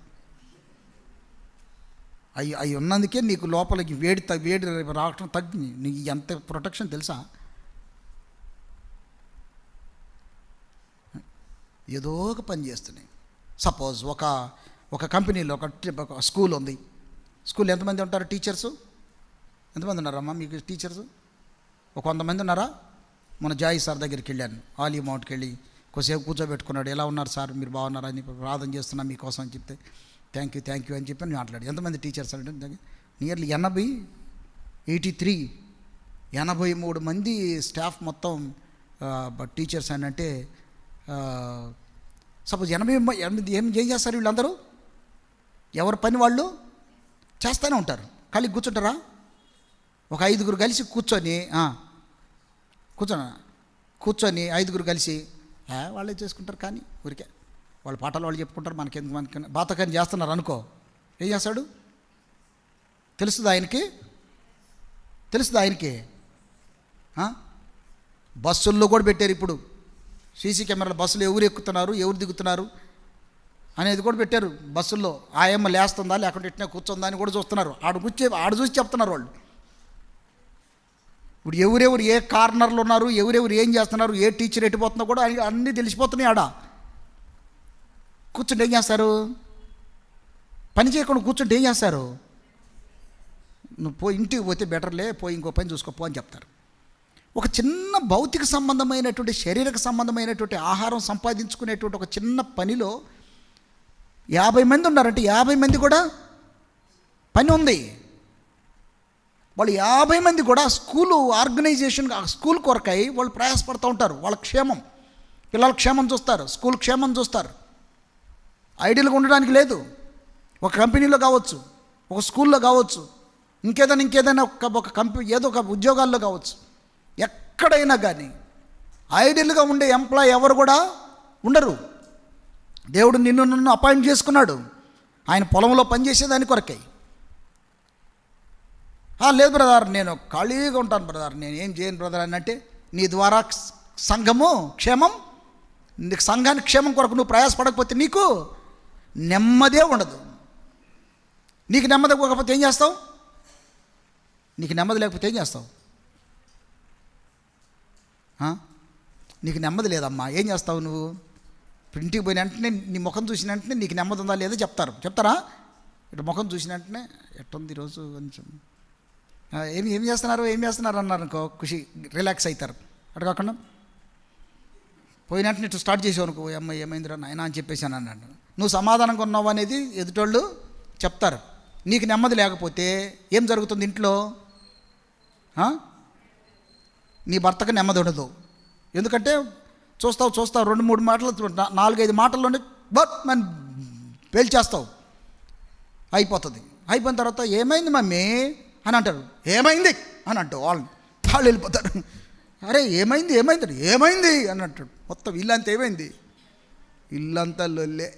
అవి ఉన్నందుకే నీకు లోపలికి వేడి రావటం తగ్గింది. నీకు ఎంత ప్రొటెక్షన్ తెలుసా? ఏదో ఒక పని చేస్తున్నాయి. సపోజ్ ఒక కంపెనీలో ఒక స్కూల్ ఉంది. స్కూల్ ఎంతమంది ఉంటారు? టీచర్సు ఎంతమంది ఉన్నారమ్మా మీకు? టీచర్సు ఒక 100 మంది ఉన్నారా? మన జాయి సార్ దగ్గరికి వెళ్ళాను, ఆలీ మౌంట్కి వెళ్ళి కొద్దిసేపు కూర్చోబెట్టుకున్నాడు. ఎలా ఉన్నారు సార్, మీరు బాగున్నారా అని ప్రార్థన చేస్తున్నా మీకోసం అని చెప్తే థ్యాంక్ యూ అని చెప్పి మాట్లాడు. ఎంతమంది టీచర్స్ అంటే నియర్లీ 83 మంది స్టాఫ్ మొత్తం టీచర్స్ అని అంటే సపోజ్ 80 ఏం చేస్తారు వీళ్ళందరూ? ఎవరి పని వాళ్ళు చేస్తూనే ఉంటారు. ఖాళీ కూర్చుంటారా? ఒక 5గురు కలిసి కూర్చొని 5గురు కలిసి వాళ్ళే చేసుకుంటారు. కానీ ఊరికే వాళ్ళ పాటలు వాళ్ళు చెప్పుకుంటారు. మనకి బాతకాన్ని చేస్తున్నారు అనుకో, ఏం చేస్తాడు? తెలుస్తుంది ఆయనకి. బస్సుల్లో కూడా పెట్టారు ఇప్పుడు సీసీ కెమెరాలు. బస్సులో ఎవరు ఎక్కుతున్నారు, ఎవరు దిగుతున్నారు అనేది కూడా పెట్టారు బస్సుల్లో. ఆయమ్మ లేస్తుందా లేకుంటే ఇట్నే కూర్చుందా అని కూడా చూస్తున్నారు. ఆడు చూసి చెప్తున్నారు వాళ్ళు. ఇప్పుడు ఎవరెవరు ఏ కార్నర్లో ఉన్నారు, ఎవరెవరు ఏం చేస్తున్నారు, ఏ టీచర్ ఎట్టిపోతున్నా కూడా అన్నీ తెలిసిపోతున్నాయి. కూర్చుంటే ఏం చేస్తారు? పని చేయకుండా కూర్చుంటే ఏం చేస్తారు? నువ్వు ఇంటికి పోతే బెటర్లే, పోయి ఇంకో పని చూసుకోపో అని చెప్తారు. ఒక చిన్న భౌతిక సంబంధమైనటువంటి శారీరక సంబంధమైనటువంటి ఆహారం సంపాదించుకునేటువంటి ఒక చిన్న పనిలో 50 మంది ఉన్నారంటే 50 మంది కూడా పని ఉంది. వాళ్ళు 50 మంది కూడా స్కూలు ఆర్గనైజేషన్, స్కూల్ కొరకై వాళ్ళు ప్రయాసపడుతూ ఉంటారు. వాళ్ళ క్షేమం, పిల్లల క్షేమం చూస్తారు, స్కూల్ క్షేమం చూస్తారు. ఐడియల్గా ఉండడానికి లేదు. ఒక కంపెనీలో కావచ్చు, ఒక స్కూల్లో కావచ్చు, ఇంకేదైనా ఒక కంపెనీ ఏదో ఒక ఉద్యోగాల్లో కావచ్చు, ఎక్కడైనా కానీ ఐడియల్గా ఉండే ఎంప్లాయ్ ఎవరు కూడా ఉండరు. దేవుడు నన్ను అపాయింట్ చేసుకున్నాడు ఆయన పొలంలో పనిచేసేదాని కొరకై. లేదు బ్రదర్, నేను ఖాళీగా ఉంటాను బ్రదర్, నేను ఏం చేయను బ్రదర్ అని అంటే నీ ద్వారా సంఘము క్షేమం, నీకు సంఘానికి క్షేమం కొరకు నువ్వు ప్రయాసపడకపోతే నీకు నెమ్మదే ఉండదు. నీకు నెమ్మది ఇవ్వకపోతే ఏం చేస్తావు? నీకు నెమ్మది లేకపోతే ఏం చేస్తావు? నీకు నెమ్మది లేదమ్మా, ఏం చేస్తావు నువ్వు? ఇంటికి పోయిన వెంటనే నీ ముఖం చూసిన వెంటనే నీకు నెమ్మది ఉందా లేదా చెప్తారా? ఇటు ముఖం చూసిన వెంటనే ఎట్టుంది ఈరోజు కొంచెం ఏం చేస్తున్నారు అన్నారు అనుకో, ఖుషి రిలాక్స్ అవుతారు. అటు కాకుండా పోయిన వెంటనే ఇటు స్టార్ట్ చేసావు అనుకో, అమ్మ ఏమైందిరా నాయన అని చెప్పేసాను అన్నాడు. నువ్వు సమాధానంగా ఉన్నావు అనేది ఎదుటోళ్ళు చెప్తారు. నీకు నెమ్మది లేకపోతే ఏం జరుగుతుంది ఇంట్లో? నీ భర్తకు నెమ్మది ఉండదు. ఎందుకంటే చూస్తావు 2-3 మాటలు 4-5 మాటల్లోనే బట్ మన పేల్చేస్తావు, అయిపోతుంది. అయిపోయిన తర్వాత ఏమైంది మమ్మీ అని అంటారు. ఏమైంది అని అంటావు. వాళ్ళు వెళ్ళిపోతారు. అరే ఏమైంది ఏమైంది ఏమైంది అని అంటాడు. మొత్తం ఇల్లంతా ఏమైంది, ఇల్లంతా లొల్లే.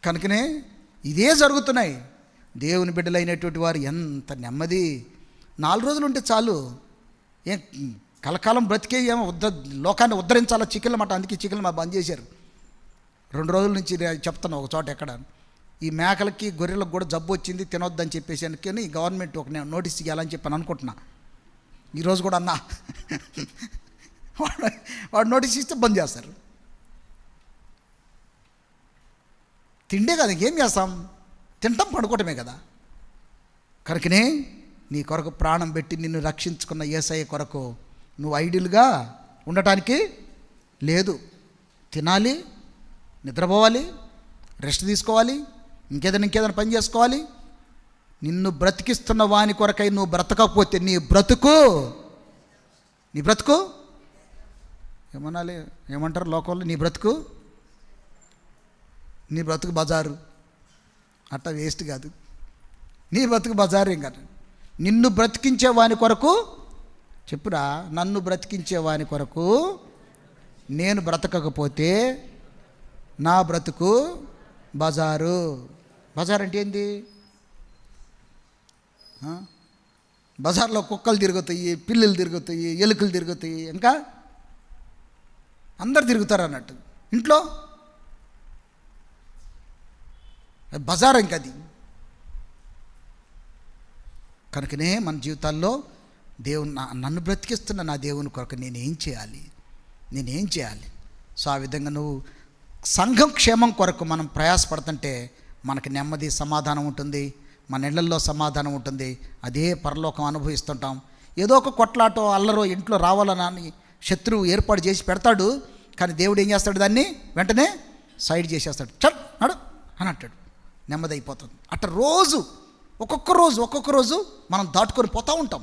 కనుకనే ఇదే జరుగుతున్నాయి. దేవుని బిడ్డలైనటువంటి వారు ఎంత నెమ్మది. 4 రోజులు ఉంటే చాలు, ఏం కలకాలం బ్రతికే ఏమో లోకాన్ని ఉద్ధరించాలా చికెన్ల మాట. అందుకే చికెన్లు మా బంద్ చేశారు. 2 రోజుల నుంచి చెప్తాను ఒక చోట ఎక్కడ, ఈ మేకలకి గొర్రెలకు కూడా జబ్బు వచ్చింది తినొద్దని చెప్పేసి అనుకుని గవర్నమెంట్ ఒక నోటీస్ ఇవ్వాలని చెప్పి అనుకుంటున్నా. ఈరోజు కూడా అన్నా వాడు నోటీస్ ఇస్తే బంద్ చేస్తారు. తిండే కదా, ఏం చేస్తాం, తింటాం పడుకోవటమే కదా. కనుకనే నీ కొరకు ప్రాణం పెట్టి నిన్ను రక్షించుకున్న యేసయ్య కొరకు నువ్వు ఐడియల్గా ఉండటానికి లేదు. తినాలి, నిద్రపోవాలి, రెస్ట్ తీసుకోవాలి, ఇంకేదైనా పని చేసుకోవాలి. నిన్ను బ్రతికిస్తున్న వాని కొరకై నువ్వు బ్రతకపోతే నీ బ్రతుకు ఏమనాలి, ఏమంటారు లోకంలో, నీ బ్రతుకు బజారు. అట్లా వేస్ట్ కాదు, నీ బ్రతుకు బజారు. ఏం కాదు. నిన్ను బ్రతికించే వాని కొరకు చెప్పురా, నన్ను బ్రతికించే వాని కొరకు నేను బ్రతకకపోతే నా బ్రతుకు బజారు. బజార్ అంటే ఏంది? బజార్లో కుక్కలు తిరుగుతాయి, పిల్లులు తిరుగుతాయి, ఎలుకలు తిరుగుతాయి, ఇంకా అందరు తిరుగుతారు అన్నట్టు. ఇంట్లో బజార్ ఇంకది. కనుకనే మన జీవితాల్లో దేవుని నన్ను బ్రతికిస్తున్న నా దేవుని కొరకు నేనేం చేయాలి? సో ఆ విధంగా నువ్వు సంఘం క్షేమం కొరకు మనం ప్రయాసపడుతుంటే మనకి నెమ్మది, సమాధానం ఉంటుంది, మన ఇళ్లల్లో సమాధానం ఉంటుంది. అదే పరలోకం అనుభవిస్తుంటాం. ఏదో ఒక కొట్లాటో అల్లరో ఇంట్లో రావాలని శత్రువు ఏర్పాటు చేసి పెడతాడు. కానీ దేవుడు ఏం చేస్తాడు, దాన్ని వెంటనే సైడ్ చేసేస్తాడు. చల్ నడు అని అంటాడు, నెమ్మది అయిపోతుంది. అట్లా రోజు ఒక్కొక్క రోజు మనం దాటుకొని పోతూ ఉంటాం,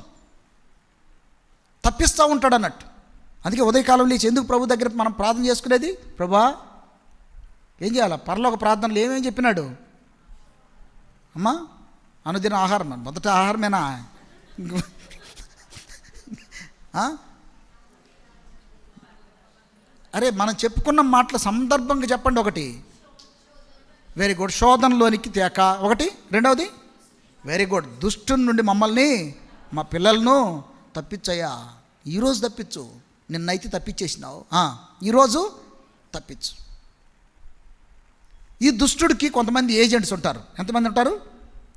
తప్పిస్తూ ఉంటాడు అన్నట్టు. అందుకే ఉదయకాలం లేచి ఎందుకు ప్రభు దగ్గర మనం ప్రార్థన చేసుకునేది? ప్రభా ఏం చేయాలి? పరలోక ప్రార్థనలు ఏమేం చెప్పినాడు? అమ్మా అనుదిన ఆహారం, మొదట ఆహారమేనా? అరే మనం చెప్పుకున్న మాటల సందర్భంగా చెప్పండి. ఒకటి, వెరీ గుడ్, శోధనలోనికి తేక. ఒకటి, రెండవది వెరీ గుడ్, దుష్టుని నుండి మమ్మల్ని, మా పిల్లలను తప్పించయ్యా. ఈరోజు తప్పించు, నిన్నైతే తప్పించేసినావు, ఈరోజు తప్పించు. ఈ దుష్టుడికి కొంతమంది ఏజెంట్స్ ఉంటారు. ఎంతమంది ఉంటారు?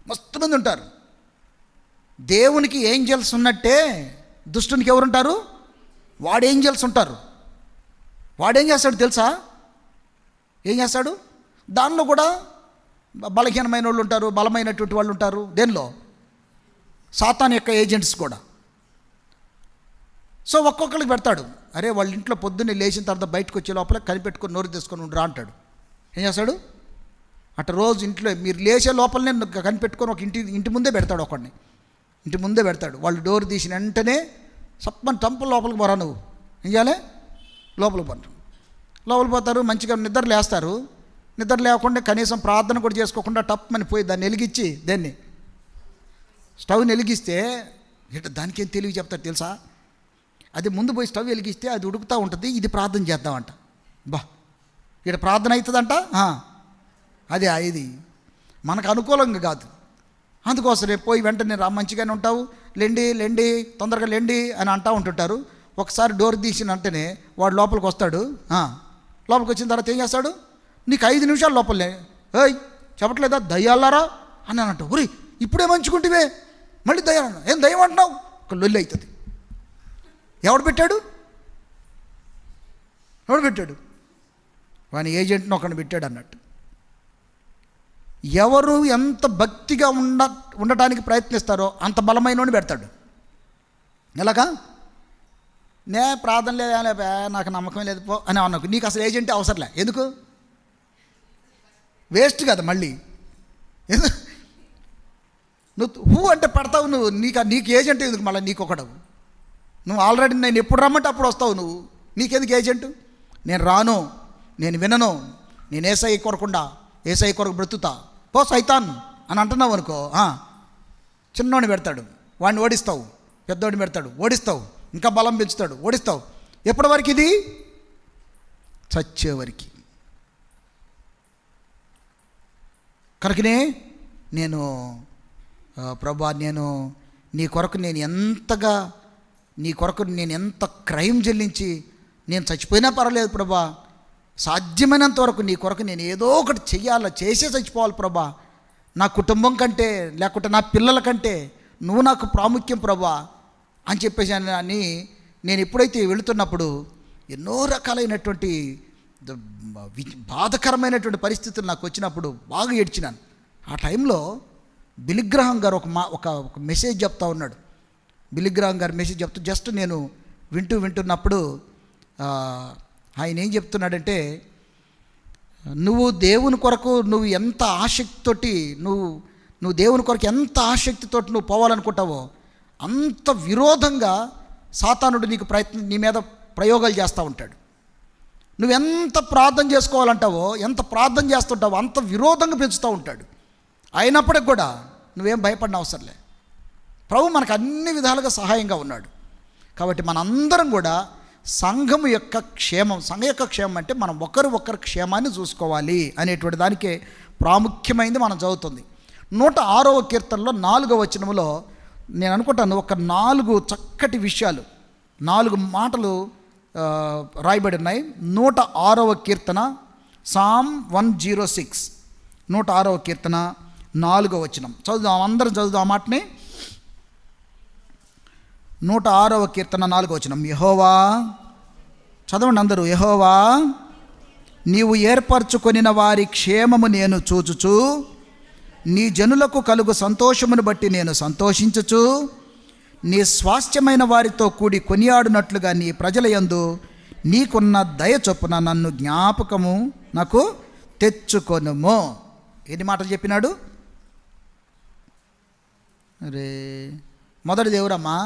మస్తు మంది ఉంటారు. దేవునికి ఏంజల్స్ ఉన్నట్టే దుష్టునికి ఎవరుంటారు? వాడు ఏంజల్స్ ఉంటారు. వాడేం చేస్తాడు తెలుసా? ఏం చేస్తాడు? దానిలో కూడా బలహీనమైన వాళ్ళు ఉంటారు, బలమైనటువంటి వాళ్ళు ఉంటారు. దేనిలో? సాతాన్ యొక్క ఏజెంట్స్ కూడా. సో ఒక్కొక్కరికి పెడతాడు. అరే వాళ్ళ ఇంట్లో పొద్దున్నే లేచిన తర్వాత బయటకు వచ్చే లోపల కనిపెట్టుకొని నోరు తీసుకొని ఉండరా అంటాడు. ఏం చేస్తాడు? అటు రోజు ఇంట్లో మీరు లేచే లోపలనే కనిపెట్టుకొని ఒక ఇంటి ముందే పెడతాడు. ఒకడిని ఇంటి ముందే పెడతాడు. వాళ్ళు డోర్ తీసిన వెంటనే సప్పని టంపుల లోపలికి పోరా, నువ్వు ఏం చేయాలి? లోపలికి పోతారు. మంచిగా నిద్ర లేస్తారు. నిద్ర లేకుండా కనీసం ప్రార్థన కూడా చేసుకోకుండా టప్మని పోయి దాన్ని వెలిగించి, దాన్ని స్టవ్ని వెలిగిస్తే దానికి ఏం తెలివి చెప్తారు తెలుసా? అది ముందు పోయి స్టవ్ వెలిగిస్తే అది ఉడుకుతూ ఉంటుంది. ఇది ప్రార్థన చేద్దామంట. ఇక్కడ ప్రార్థన అవుతుందంట. అది ఇది మనకు అనుకూలంగా కాదు. అందుకోసమే పోయి వెంటనే మంచిగానే ఉంటావు, లెండి తొందరగా లెండి అని అంటూ ఉంటుంటారు. ఒకసారి డోర్ తీసిన వెంటనే వాడు లోపలికి వస్తాడు. లోపలికి వచ్చిన తర్వాత ఏం చేస్తాడు? నీకు 5 నిమిషాలు లోపలే, ఏయ్ చెప్పట్లేదా దయ్యాలారా అని అంటావు. ఒరి ఇప్పుడే మంచుకుంటువే, మళ్ళీ దయ్యాలన్నా, ఏం దయ్యం అంటున్నావు? ఒక లొల్లి అవుతుంది. ఎవడు పెట్టాడు? వాని ఏజెంట్ని ఒకరిని పెట్టాడు అన్నట్టు. ఎవరు ఎంత భక్తిగా ఉండటానికి ప్రయత్నిస్తారో అంత బలమైనోని పెడతాడు. ఎలాగా? నే ప్రార్థన లేదా, నాకు నమ్మకం లేదు పో అని అన్నకు, నీకు అసలు ఏజెంటే అవసరంలే. ఎందుకు? వేస్ట్ కదా. మళ్ళీ నువ్వు అంటే పడతావు నువ్వు. నీకు ఏజెంట్ ఎందుకు? మళ్ళీ నీకు ఒకడవు. నువ్వు ఆల్రెడీ నేను ఎప్పుడు రమ్మంటే అప్పుడు వస్తావు నువ్వు. నీకెందుకు ఏజెంటు? నేను రాను, నేను వినను, నేను ఏసై కొరకు బ్రతుకుతా, పో సైతాన్ అని అంటున్నావు అనుకో, చిన్నోడిని పెడతాడు, వాడిని ఓడిస్తావు, పెద్దోడిని పెడతాడు, ఓడిస్తావు, ఇంకా బలం పెంచుతాడు, ఓడిస్తావు. ఎప్పటి వరకు ఇది? చచ్చేవరికి. కనుకనే నేను ప్రభా, నేను నీ కొరకు నేను ఎంత క్రైమ్ చెల్లించి నేను చచ్చిపోయినా పర్వాలేదు ప్రభా, సాధ్యమైనంత వరకు నీ కొరకు నేను ఏదో ఒకటి చేసే చచ్చిపోవాలి ప్రభా. నా కుటుంబం కంటే, లేకుంటే నా పిల్లల కంటే నువ్వు నాకు ప్రాముఖ్యం ప్రభా అని చెప్పేసి అని నేను ఎప్పుడైతే వెళుతున్నప్పుడు ఎన్నో రకాలైనటువంటి బాధకరమైనటువంటి పరిస్థితులు నాకు వచ్చినప్పుడు బాగా ఏడ్చినాను. ఆ టైంలో బిలిగ్రహం గారు ఒక మెసేజ్ చెప్తా ఉన్నాడు. బిలిగ్రహం గారు మెసేజ్ చెప్తూ జస్ట్ నేను వింటున్నప్పుడు ఆయన ఏం చెప్తున్నాడంటే, నువ్వు దేవుని కొరకు నువ్వు ఎంత ఆసక్తితోటి నువ్వు దేవుని కొరకు ఎంత ఆసక్తితోటి నువ్వు పోవాలనుకుంటావో అంత విరోధంగా సాతానుడు నీ మీద ప్రయోగాలు చేస్తూ ఉంటాడు. నువ్వెంత ప్రార్థన చేసుకోవాలంటావో, ఎంత ప్రార్థన చేస్తుంటావో అంత విరోధంగా పెంచుతూ ఉంటాడు. అయినప్పటికి కూడా నువ్వేం భయపడిన అవసరం లే. ప్రభు మనకు అన్ని విధాలుగా సహాయంగా ఉన్నాడు. కాబట్టి మనందరం కూడా సంఘం యొక్క క్షేమం అంటే మనం ఒకరి క్షేమాన్ని చూసుకోవాలి అనేటువంటి దానికే ప్రాముఖ్యమైనది మనం చదువుతుంది. 106వ కీర్తనలో 4వ వచనంలో నేను అనుకుంటాను ఒక 4 చక్కటి విషయాలు, 4 మాటలు రాయబడి ఉన్నాయి. 106వ కీర్తన, సామ్ 106, 106వ కీర్తన 4వ వచనం చదువుదాం, అందరం చదువుదాం ఆ మాటని. 106వ కీర్తన 4వ వచనం. యెహోవా, చదవండి అందరూ. యెహోవా, నీవు ఏర్పరచుకొనిన వారి క్షేమము నేను చూచుచు, నీ జనులకు కలుగు సంతోషమును బట్టి నేను సంతోషించుచు, నీ స్వాస్థ్యమైన వారితో కూడి కొనియాడునట్లుగా నీ ప్రజల యందు నీకున్న దయ చొప్పున నన్ను జ్ఞాపకము నాకు తెచ్చుకొనుము. ఎన్ని మాటలు చెప్పినాడు? అరే, మొదటిది ఎవరమ్మా?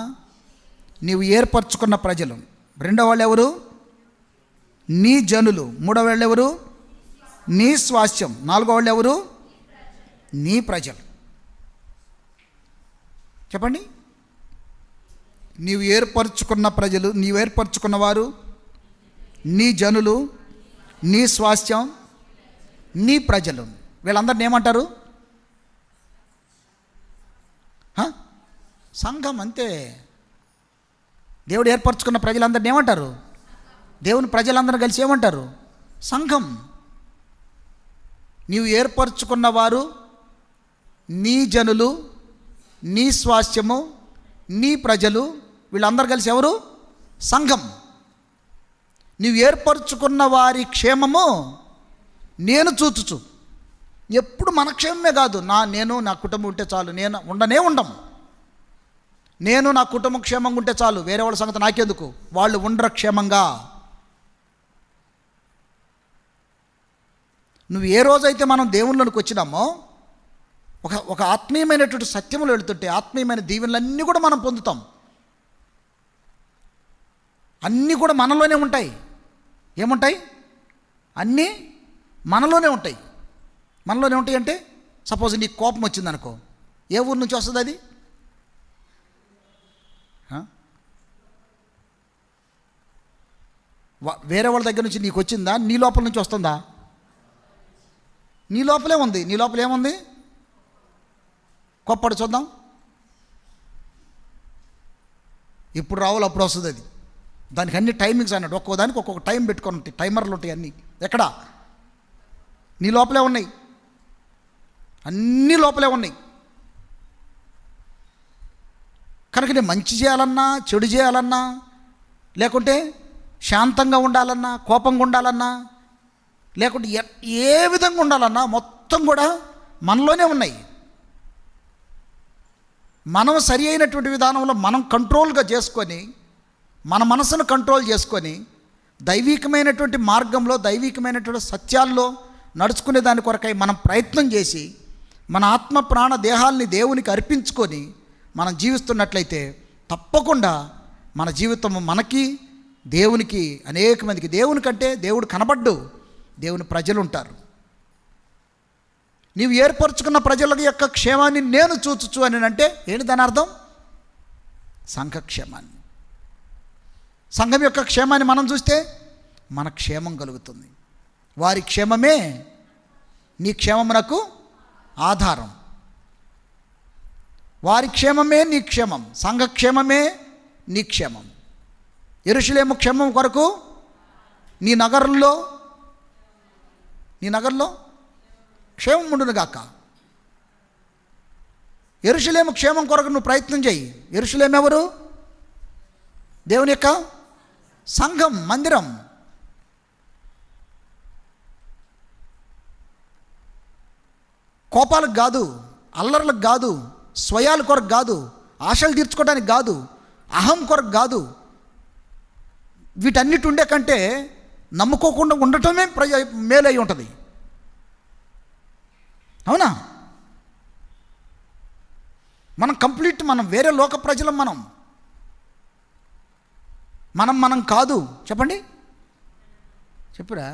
నీవు ఏర్పరచుకున్న ప్రజలు. రెండో వాళ్ళు ఎవరు? నీ జనులు. మూడో వాళ్ళు ఎవరు? నీ స్వాస్థ్యం. నాలుగో వాళ్ళు ఎవరు? నీ ప్రజలు. చెప్పండి. నీవు ఏర్పరచుకున్న ప్రజలు, నీవు ఏర్పరచుకున్న వారు, నీ జనులు, నీ స్వాస్థ్యం, నీ ప్రజలు. వీళ్ళందరిని ఏమంటారు? సంఘం. అంతే. దేవుడు ఏర్పరచుకున్న ప్రజలందరిని ఏమంటారు? దేవుని ప్రజలందరూ కలిసి ఏమంటారు? సంఘం. నీవు ఏర్పరచుకున్న వారు, నీ జనులు, నీ స్వాస్థ్యము, నీ ప్రజలు, వీళ్ళందరూ కలిసి ఎవరు? సంఘం. నీవు ఏర్పరచుకున్న వారి క్షేమము నేను చూచుచు. ఎప్పుడు మన క్షేమమే కాదు, నేను నా కుటుంబం ఉంటే చాలు, నేను ఉండం. నేను నా కుటుంబం క్షేమంగా ఉంటే చాలు, వేరే వాళ్ళ సంగతి నాకెందుకు, వాళ్ళు ఉండరు క్షేమంగా. నువ్వు ఏ రోజైతే మనం దేవుళ్ళలోకి వచ్చినామో ఒక ఆత్మీయమైనటువంటి సత్యములు వెళుతుంటే ఆత్మీయమైన దీవెనలన్నీ కూడా మనం పొందుతాం. అన్నీ కూడా మనలోనే ఉంటాయి. ఏముంటాయి? అన్నీ మనలోనే ఉంటాయి. మనలోనే ఉంటాయి అంటే సపోజ్ నీకు కోపం వచ్చిందనుకో, ఏ ఊరు నుంచి వస్తుంది అది? వేరే వాళ్ళ దగ్గర నుంచి నీకు వచ్చిందా? నీ లోపల నుంచి వస్తుందా? నీ లోపలే ఉంది. నీ లోపల ఏముంది? కోప్పడు చూద్దాం. ఎప్పుడు రావాలో అప్పుడు వస్తుంది అది. దానికి అన్ని టైమింగ్స్ అన్నాడు. ఒక్కో దానికి ఒక్కొక్క టైం పెట్టుకొని ఉంటాయి, టైమర్లు ఉంటాయి అన్నీ. ఎక్కడ? నీ లోపలే ఉన్నాయి. అన్నీ లోపలే ఉన్నాయి. కనుక నేను మంచి చేయాలన్నా, చెడు చేయాలన్నా, లేకుంటే శాంతంగా ఉండాలన్నా, కోపంగా ఉండాలన్నా, లేకుంటే ఏ విధంగా ఉండాలన్నా మొత్తం కూడా మనలోనే ఉన్నాయి. మనం సరి అయినటువంటి విధానంలో మనం కంట్రోల్గా చేసుకొని, మన మనసును కంట్రోల్ చేసుకొని, దైవికమైనటువంటి మార్గంలో, దైవికమైనటువంటి సత్యాల్లో నడుచుకునే దాని కొరకై మనం ప్రయత్నం చేసి, మన ఆత్మ ప్రాణ దేహాల్ని దేవునికి అర్పించుకొని మనం జీవిస్తున్నట్లయితే తప్పకుండా మన జీవితము మనకి దేవునికి అనేక మందికి దేవుని కంటే దేవుడు కనబడ్డు, దేవుని ప్రజలు ఉంటారు. నీవు ఏర్పరచుకున్న ప్రజల యొక్క క్షేమాన్ని నేను చూచుచు అని అంటే ఏంటి దాని అర్థం? సంఘక్షేమాన్ని, సంఘం యొక్క క్షేమాన్ని మనం చూస్తే మన క్షేమం కలుగుతుంది. వారి క్షేమమే నీ క్షేమమునకు ఆధారం. వారి క్షేమమే నీ క్షేమం, సంఘక్షేమమే నీ క్షేమం. యెరూషలేము క్షేమం కొరకు నీ నగరంలో క్షేమం ఉండునుగాక. యెరూషలేము క్షేమం కొరకు నువ్వు ప్రయత్నం చేయి. యెరూషలేము ఎవరు? దేవుని యొక్క సంఘం, మందిరం. కోపాలకు కాదు, అల్లర్లకు కాదు, స్వయాల కొరకు కాదు, ఆశలు తీర్చుకోవడానికి కాదు, అహం కొరకు కాదు. వీటన్నిటి ఉండే కంటే నమ్ముకోకుండా ఉండటమే మేలై ఉంటుంది. అవునా? మనం వేరే లోక ప్రజలం. మనం కాదు. చెప్పండి, చెప్పురా.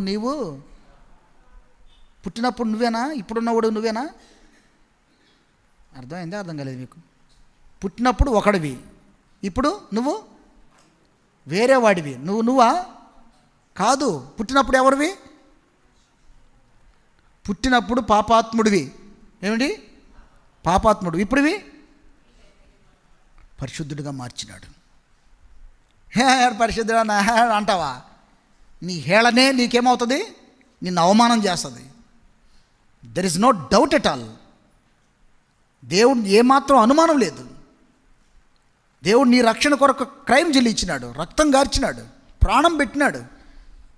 నీవు పుట్టినప్పుడు నువ్వేనా? ఇప్పుడున్నవాడు నువ్వేనా? అర్థమైందా? అర్థం కాలేదు మీకు? పుట్టినప్పుడు ఒకడివి, ఇప్పుడు నువ్వు వేరే వాడివి. నువ్వా? కాదు. పుట్టినప్పుడు ఎవరివి? పుట్టినప్పుడు పాపాత్ముడివి. ఏమిటి? పాపాత్ముడు. ఇప్పుడువి పరిశుద్ధుడిగా మార్చినాడు. పరిశుద్ధుడు అంటావా? నీ హేళనే నీకేమవుతుంది? నిన్ను అవమానం చేస్తుంది. There is no doubt at all. దేవుడు ఏమాత్రం అనుమానం లేదు. దేవుడు నీ రక్షణ కొరకు క్రైమ్ చెల్లించినాడు, రక్తం గార్చినాడు, ప్రాణం పెట్టినాడు,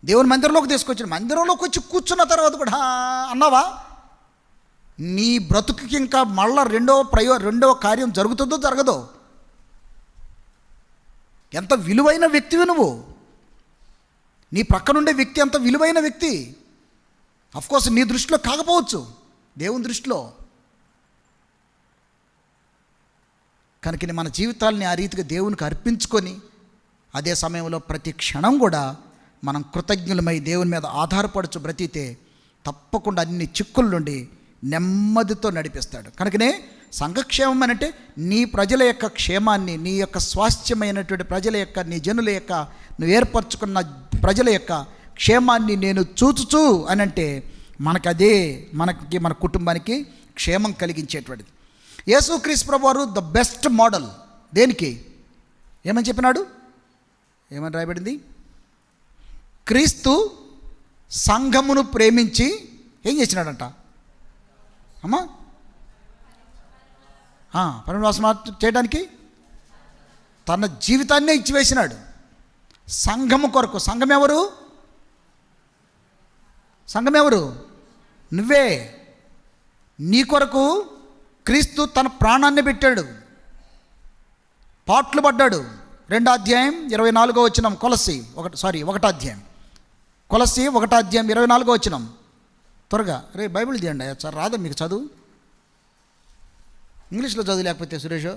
దేవుని మందిరంలోకి తీసుకొచ్చాడు. మందిరంలోకి వచ్చి కూర్చున్న తర్వాత కూడా అన్నావా? నీ బ్రతుకుకి ఇంకా మళ్ళా రెండవ కార్యం జరుగుతుందో జరగదో? ఎంత విలువైన వ్యక్తివి నువ్వు. నీ ప్రక్కనుండే వ్యక్తి ఎంత విలువైన వ్యక్తి. అఫ్కోర్స్ నీ దృష్టిలో కాకపోవచ్చు, దేవుని దృష్టిలో. కనుక మన జీవితాలని ఆ రీతిగా దేవునికి అర్పించుకొని అదే సమయంలో ప్రతి క్షణం కూడా మనం కృతజ్ఞులమై దేవుని మీద ఆధారపడుచు బ్రతికితే తప్పకుండా అన్ని చిక్కుల నుండి నెమ్మదితో నడిపిస్తాడు. కనుకనే సంఘక్షేమం అంటే నీ ప్రజల యొక్క క్షేమాన్ని, నీ యొక్క స్వాస్థ్యమైనటువంటి ప్రజల యొక్క, నీ జనుల యొక్క, నువ్వు ఏర్పరచుకున్న ప్రజల యొక్క క్షేమాన్ని నేను చూచుచు అని అంటే మనకి మన కుటుంబానికి క్షేమం కలిగించేటువంటిది. యేసుక్రీస్తు ప్రభువారు ద బెస్ట్ మోడల్. దేనికి? ఏమని చెప్పినాడు? ఏమని రాయబడింది? క్రీస్తు సంఘమును ప్రేమించి ఏం చేసినాడంట అమ్మా? పరమవాసం చేయడానికి తన జీవితాన్నే ఇచ్చివేసినాడు సంఘము కొరకు. సంఘం ఎవరు? నువ్వే. నీ కొరకు క్రీస్తు తన ప్రాణాన్ని పెట్టాడు, పాట్లు పడ్డాడు. 2వ అధ్యాయం 24వ వచనం. కొలస్సీ 1వ అధ్యాయం 24వ వచనం. త్వరగా రే బైబిల్ తీయండి. సార్ రాదా మీకు చదువు? ఇంగ్లీష్లో చదువు లేకపోతే సురేష్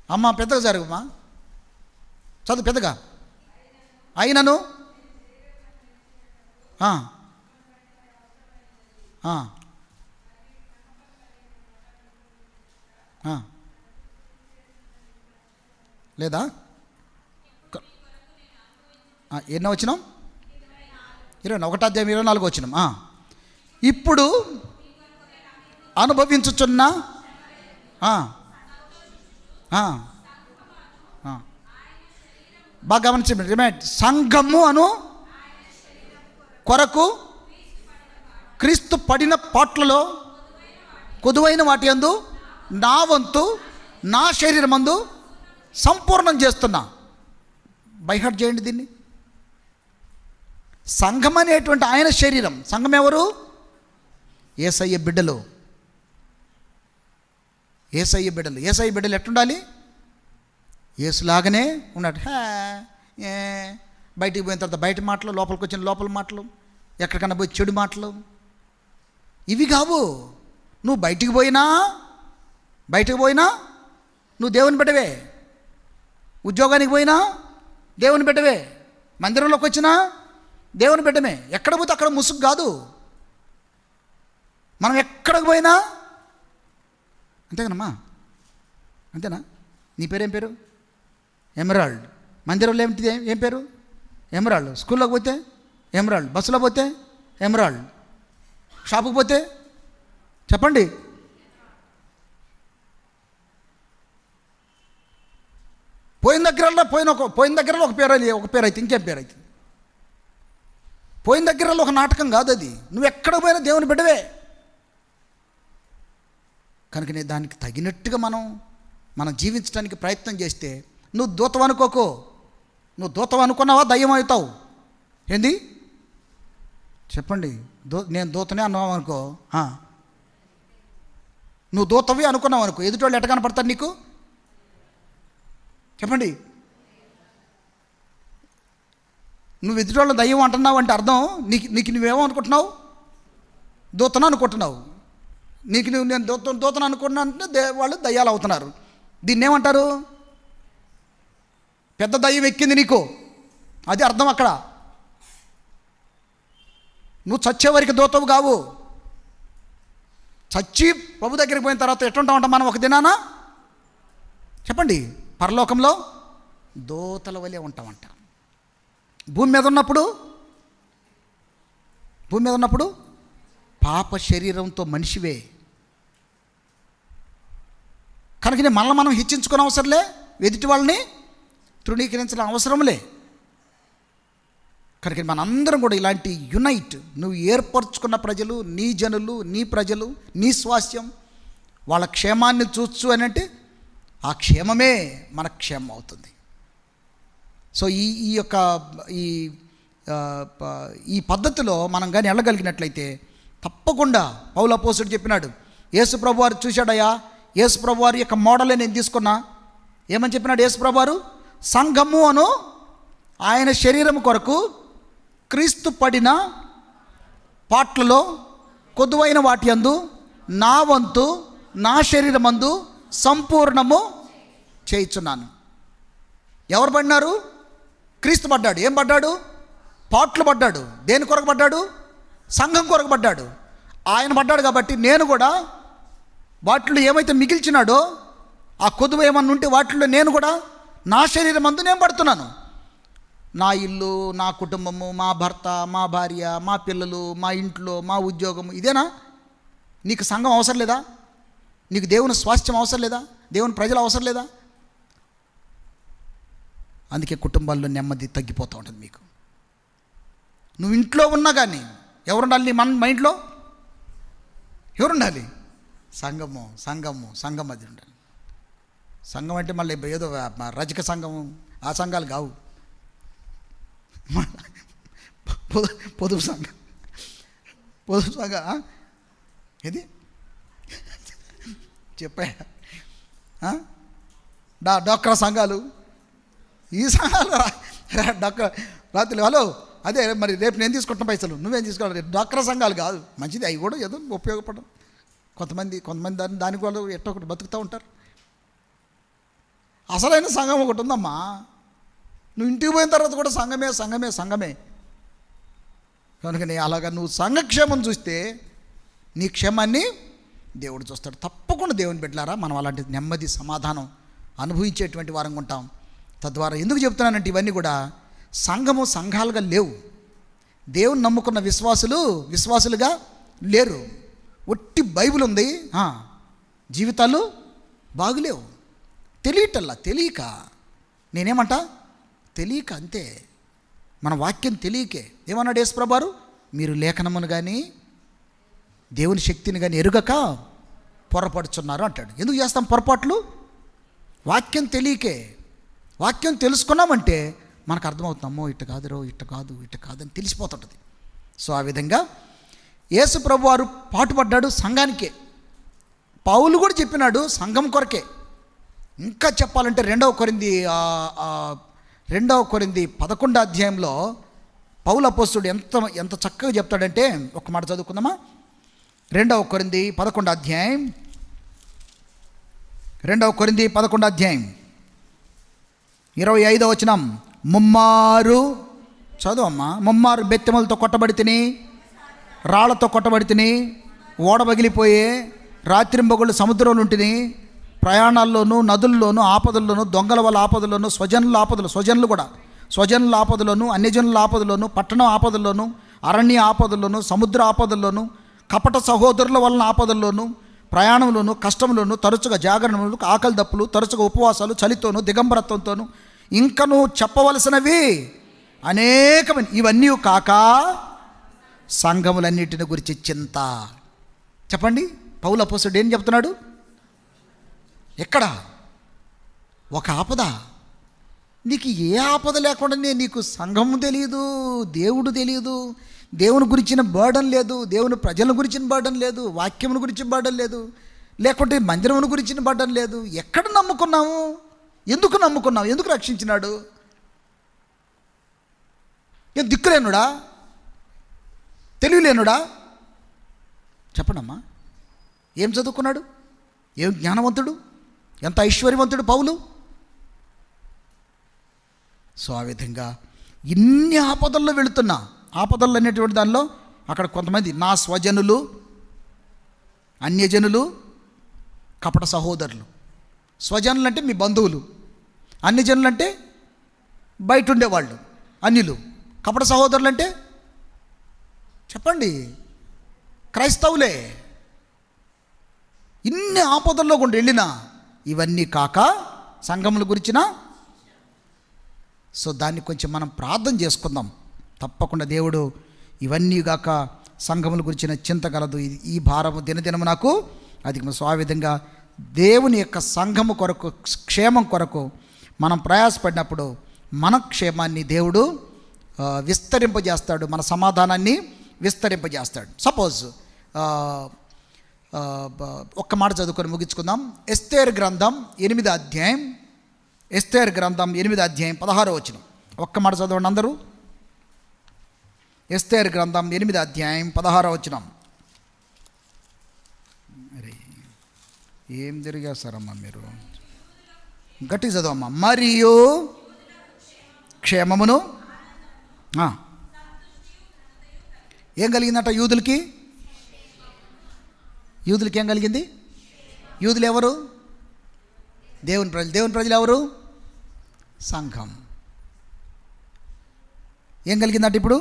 అమ్మ పెద్దగా జరుగుమా, చదువు పెద్దగా. అయినను లేదా? ఎన్నో వచ్చినాం? 21వ అధ్యాయం 24వ వచనం. ఇప్పుడు అనుభవించుచున్న బాగా గమనించండి. సంఘము అను కొరకు క్రీస్తు పడిన పాట్లలో కొదువైన వాటి యందు నా వంతు, నా శరీరమందు సంపూర్ణం చేస్తున్నా. బైహార్ట్ చేయండి దీన్ని. సంఘం అనేటువంటి ఆయన శరీరం. సంఘం ఎవరు? యేసయ్య బిడ్డలు. యేసయ్య బిడ్డలు ఎట్టుండాలి? యేసులాగానే ఉన్నాడు. బయటికి పోయిన తర్వాత బయట మాటలు, లోపలికి వచ్చిన లోపల మాటలు, ఎక్కడికన్నా పోయి చెడు మాటలు, ఇవి కావు. నువ్వు బయటికి పోయినా నువ్వు దేవుని బిడ్డవే. ఉద్యోగానికి పోయినా దేవుని బిడ్డవే, మందిరంలోకి వచ్చినా దేవుని బిడ్డమే. ఎక్కడ పోతే అక్కడ ముసుగు కాదు. మనం ఎక్కడికి పోయినా అంతేనమ్మా, అంతేనా? నీ పేరు ఏం పేరు? ఎమరాల్డ్. మందిరంలో ఏమిటి, ఏం పేరు? ఎమరాల్డ్. స్కూల్లోకి పోతే ఎమరాల్డ్, బస్సులో పోతే ఎమరాల్డ్, షాపుకి పోతే చెప్పండి పోయిన దగ్గరలో ఒక పేరు అయితే ఇంకేం పేరు అవుతుంది. పోయిన దగ్గరలో ఒక నాటకం కాదు అది. నువ్వు ఎక్కడ పోయినా దేవుని బిడ్డవే. కనుక నేను దానికి తగినట్టుగా మనం జీవించడానికి ప్రయత్నం చేస్తే, నువ్వు దూతం అనుకోకు. నువ్వు దూతం అనుకున్నావా దయ్యం అవుతావు. ఏంది చెప్పండి? నేను దూతనే అన్నావు అనుకో, నువ్వు దూతవి అనుకున్నావు అనుకో, ఎదుటోళ్ళు ఎట్ట కనపడతారు నీకు? చెప్పండి. నువ్వు ఎదుటోళ్ళ దయ్యం అంటున్నావు అంటే అర్థం నీకు నువ్వేమో అనుకుంటున్నావు? దూతను అనుకుంటున్నావు. నేను దూతను అనుకున్నా అంటే వాళ్ళు దయ్యాలు అవుతున్నారు. దీన్ని ఏమంటారు? పెద్ద దయ్యం ఎక్కింది నీకు, అది అర్థం అక్కడ. నువ్వు చచ్చేవారికి దూతవు కావు. చచ్చి ప్రభు దగ్గరికి పోయిన తర్వాత ఎట్లుంటామంట మనం ఒక దినాన? చెప్పండి. పరలోకంలో దూతల వలె ఉంటామంట. భూమి మీద ఉన్నప్పుడు పాప శరీరంతో మనిషివే. కనుక మళ్ళీ మనం హెచ్చించుకునే అవసరంలే, ఎదుటి వాళ్ళని తృణీకరించిన అవసరంలే. కనుక మనందరం కూడా ఇలాంటి యునైట్, నువ్వు ఏర్పరచుకున్న ప్రజలు, నీ జనులు, నీ ప్రజలు, నీ స్వాస్థ్యం, వాళ్ళ క్షేమాన్ని చూచు అని అంటే ఆ క్షేమమే మన క్షేమం అవుతుంది. సో ఈ పద్ధతిలో మనం కానీ వెళ్ళగలిగినట్లయితే తప్పకుండా పౌలు అపోస్తలుడు చెప్పినాడు, యేసు ప్రభు వారు చూశాడయ్యా, యేసు ప్రభు వారి యొక్క మోడలే నేను తీసుకున్నా. ఏమని చెప్పినాడు యేసు ప్రభు వారు? సంఘము అను ఆయన శరీరం కొరకు క్రీస్తు పడిన పాట్లలో కొద్దువైన వాటి యందు నా వంతు నా శరీరమందు సంపూర్ణము చేయుచున్నాను. ఎవరు పడినారు? క్రీస్తు పడ్డాడు. ఏం పడ్డాడు? పాట్లు పడ్డాడు. దేని కొరకు పడ్డాడు? సంఘం కొరకు పడ్డాడు. ఆయన పడ్డాడు కాబట్టి నేను కూడా వాటిలో ఏమైతే మిగిల్చినాడో ఆ కొద్దువ ఏమన్నా ఉంటే వాటిల్లో నేను కూడా నా శరీరం అందు నేను పడుతున్నాను. నా ఇల్లు, నా కుటుంబము, మా భర్త, మా భార్య, మా పిల్లలు, మా ఇంట్లో, మా ఉద్యోగము, ఇదేనా? నీకు సంఘం అవసరం లేదా? నీకు దేవుని స్వాస్థ్యం అవసరం లేదా? దేవుని ప్రజలు అవసరం లేదా? అందుకే కుటుంబాల్లో నెమ్మది తగ్గిపోతూ ఉంటుంది మీకు. నువ్వు ఇంట్లో ఉన్నా కానీ ఎవరుండాలి? నీ మైండ్లో ఎవరుండాలి? సంఘం అది ఉండాలి. సంఘం అంటే మళ్ళీ ఏదో రజక సంఘం, ఆ సంఘాలు కావు. పొదుపు సంఘం ఇది చెప్పా. డాక్రా సంఘాలు, ఈ సంఘాలు డాక్రా రాత్రి హలో అదే మరి రేపు నేను తీసుకుంటున్న పైసలు నువ్వేం తీసుకోవాలి? డాక్రా సంఘాలు కాదు, మంచిది. అవి కూడా ఏదో ఉపయోగపడడం. కొంతమంది దానికి వాళ్ళు ఎట్టో ఒకటి బతుకుతూ ఉంటారు. అసలైన సంఘం ఒకటి ఉందమ్మా. నువ్వు ఇంటికి పోయిన తర్వాత కూడా సంఘమే. కనుకనే అలాగా నువ్వు సంఘక్షేమం చూస్తే నీ క్షేమాన్ని దేవుడు చూస్తాడు. తప్పకుండా దేవుని బిడ్డలారా, మనం అలాంటి నెమ్మది సమాధానం అనుభవించేటువంటి వారంగా ఉంటాం. తద్వారా ఎందుకు చెప్తున్నానంటే ఇవన్నీ కూడా సంఘాలుగా లేవు. దేవుని నమ్ముకున్న విశ్వాసులుగా లేరు. ఒట్టి బైబిల్ ఉంది, జీవితాలు బాగులేవు. తెలియక నేనేమంటా తెలియక అంతే. మన వాక్యం తెలియకే. ఏమన్నాడు యేసు ప్రభువారు? మీరు లేఖనమును కానీ దేవుని శక్తిని కానీ ఎరుగక పొరపడుచున్నారు అంటాడు. ఎందుకు చేస్తాం పొరపాట్లు? వాక్యం తెలియకే. వాక్యం తెలుసుకున్నామంటే మనకు అర్థమవుతుందమ్మో ఇట్ట కాదు అని తెలిసిపోతుంటుంది. సో ఆ విధంగా యేసు ప్రభువారు పాటుపడ్డాడు సంఘానికే. పౌలు కూడా చెప్పినాడు సంఘం కొరకే. ఇంకా చెప్పాలంటే 2వ కొరింథీ 11వ అధ్యాయంలో పౌలు అపోస్తలుడు ఎంత చక్కగా చెప్తాడంటే, ఒక మాట చదువుకుందామా? 2వ కొరింథీ 11వ అధ్యాయం 2 కొరింథీ 11:25 ముమ్మారు చదువమ్మా. ముమ్మారు బెత్తెములతో కొట్టబడి తిని, రాళ్లతో కొట్టబడి తిని, ఓడ పగిలిపోయే, రాత్రింబగళ్ళు సముద్రంలో ఉంటిని, ప్రయాణాల్లోనూ నదుల్లోనూ ఆపదల్లోనూ, దొంగల వల్ల ఆపదల్లోనూ, స్వజనుల ఆపదలోను, అన్యజనుల ఆపదలోను, పట్టణ ఆపదల్లోను, అరణ్య ఆపదల్లోను, సముద్ర ఆపదల్లోను, కపట సహోదరుల వలన ఆపదల్లోను, ప్రయాణంలోను, కష్టంలోను, తరచుగా జాగరణలు, ఆకలి దప్పులు, తరచుగా ఉపవాసాలు, చలితోనూ దిగంబరత్వంతోనూ, ఇంకను చెప్పవలసినవి అనేకమైన, ఇవన్నీ కాక సంఘములన్నిటిని గురించి చింత. చెప్పండి, పౌలు అపోస్తలుడు ఏం చెప్తున్నాడు? ఎక్కడ ఒక ఆపద, నీకు ఏ ఆపద లేకుండానే నీకు సంఘము తెలియదు, దేవుడు తెలియదు, దేవుని గురించిన బర్డన్ లేదు, దేవుని ప్రజల గురించిన బర్డన్ లేదు, వాక్యమును గురించిన బర్డన్ లేదు, లేకుంటే మందిరమును గురించిన బర్డన్ లేదు. ఎక్కడ నమ్ముకున్నాము? ఎందుకు నమ్ముకున్నావు? ఎందుకు రక్షించినాడు? ఏం దిక్కులేనుడా? తెలియలేనుడా? చెప్పండమ్మా. ఏం చదువుకున్నాడు? ఏం జ్ఞానవంతుడు? ఎంత ఐశ్వర్యవంతుడు పౌలు? సో ఆ విధంగా ఇన్ని ఆపదల్లో వెళుతున్నా, ఆపదలు అనేటువంటి దానిలో అక్కడ కొంతమంది నా స్వజనులు, అన్యజనులు, కపట సహోదరులు. స్వజనులు అంటే మీ బంధువులు, అన్యజనులు అంటే బయట ఉండేవాళ్ళు, అన్యులు. కపట సహోదరులు అంటే చెప్పండి, క్రైస్తవులే. ఇన్ని ఆపదల్లో కూడా వెళ్ళినా ఇవన్నీ కాక సంఘముల గురించిన, సో దాన్ని కొంచెం మనం ప్రార్థన చేసుకుందాం. తప్పకుండా దేవుడు ఇవన్నీ గాక సంఘముల గురించిన చింత కలదు, ఈ భారము దినదినము నాకు అధికము. సో ఆ విధంగా దేవుని యొక్క సంఘము కొరకు, క్షేమం కొరకు మనం ప్రయాసపడినప్పుడు మన క్షేమాన్ని దేవుడు విస్తరింపజేస్తాడు, మన సమాధానాన్ని విస్తరింపజేస్తాడు. సపోజ్ ఒక్క మాట చదువుకొని ముగించుకుందాం. ఎస్తేరు గ్రంథం 8వ అధ్యాయం, ఎస్తేరు గ్రంథం 8వ అధ్యాయం 16వ వచనం. ఒక్క మాట చదవండి అందరూ. ఎస్తేరు గ్రంథం 8వ అధ్యాయం 16వ వచనం. అరే ఏం తిరిగేస్తారమ్మా మీరు, గట్టి చదవమ్మా. మరియు క్షేమమును ఏం కలిగిందట యూదులకి? యూదులకి ఏం కలిగింది? యూదులు ఎవరు? దేవుని ప్రజలు. దేవుని ప్రజలు ఎవరు? సంఘం. ఏం కలిగిందట ఇప్పుడు?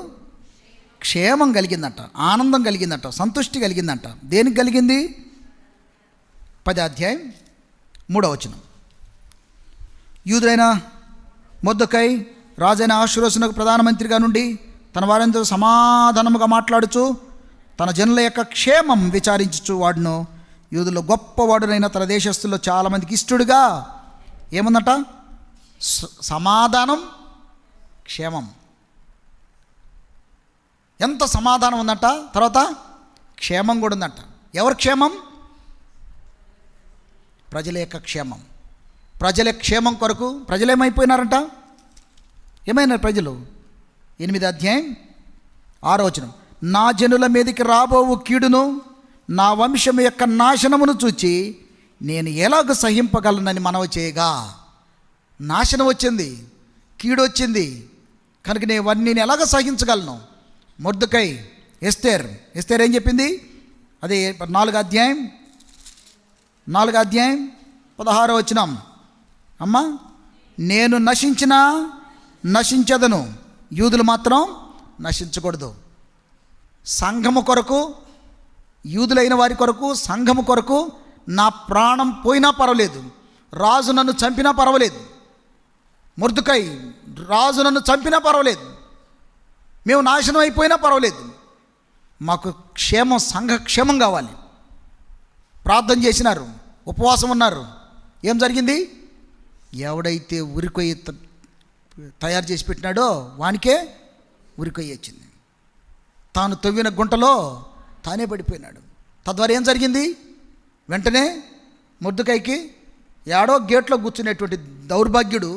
క్షేమం కలిగిందట, ఆనందం కలిగిందట, సంతృష్టి కలిగిందట. దేనికి కలిగింది? 10వ అధ్యాయం 3వ వచనం. యూదుడైన మొర్దెకై రాజైన అహష్వేరోషునకు ప్రధానమంత్రిగా నుండి తన వారంతో సమాధానముగా మాట్లాడుచు తన జనుల యొక్క క్షేమం విచారించుచు వాడును యూదుల్లో గొప్పవాడునైన తన దేశస్తుల్లో చాలామందికి ఇష్టడుగా ఏముందట? సమాధానం, క్షేమం. ఎంత సమాధానం ఉందంట, తర్వాత క్షేమం కూడా ఉందంట. ఎవరి క్షేమం? ప్రజల యొక్క క్షేమం. ప్రజల క్షేమం కొరకు ప్రజలు ఏమైపోయినారంట? ఏమైనారు ప్రజలు? 8వ అధ్యాయం 6వ వచనం. నా జనుల మీదకి రాబోవు కీడును, నా వంశం యొక్క నాశనమును చూచి నేను ఎలాగ సహింపగలనని మనవి చేయగా. నాశనం వచ్చింది, కీడు వచ్చింది కనుక నేను ఎలాగ సహించగలను? మొర్దెకై, ఎస్తేర్ ఏం చెప్పింది? అదే 4వ అధ్యాయం 16వ వచనం. అమ్మా, నేను నశించదను, యూదులు మాత్రం నశించకూడదు. సంఘము కొరకు, యూదులైన వారి కొరకు, సంఘము కొరకు నా ప్రాణం పోయినా పర్వాలేదు, రాజు నన్ను చంపినా పర్వాలేదు, మొర్దెకై రాజు నన్ను చంపినా పర్వాలేదు, మేము నాశనం అయిపోయినా పర్వాలేదు, మాకు క్షేమం, సంఘ క్షేమం కావాలి. ప్రార్థన చేసినారు, ఉపవాసం ఉన్నారు. ఏం జరిగింది? ఎవడైతే ఉరికొయ్యి తయారు చేసి పెట్టినాడో వానికే ఉరికొయ్యి వచ్చింది. తాను తవ్విన గుంటలో తానే పడిపోయినాడు. తద్వారా ఏం జరిగింది? వెంటనే మొర్దెకైకి ఏడో గేట్లో కూర్చునేటువంటి దౌర్భాగ్యుడు,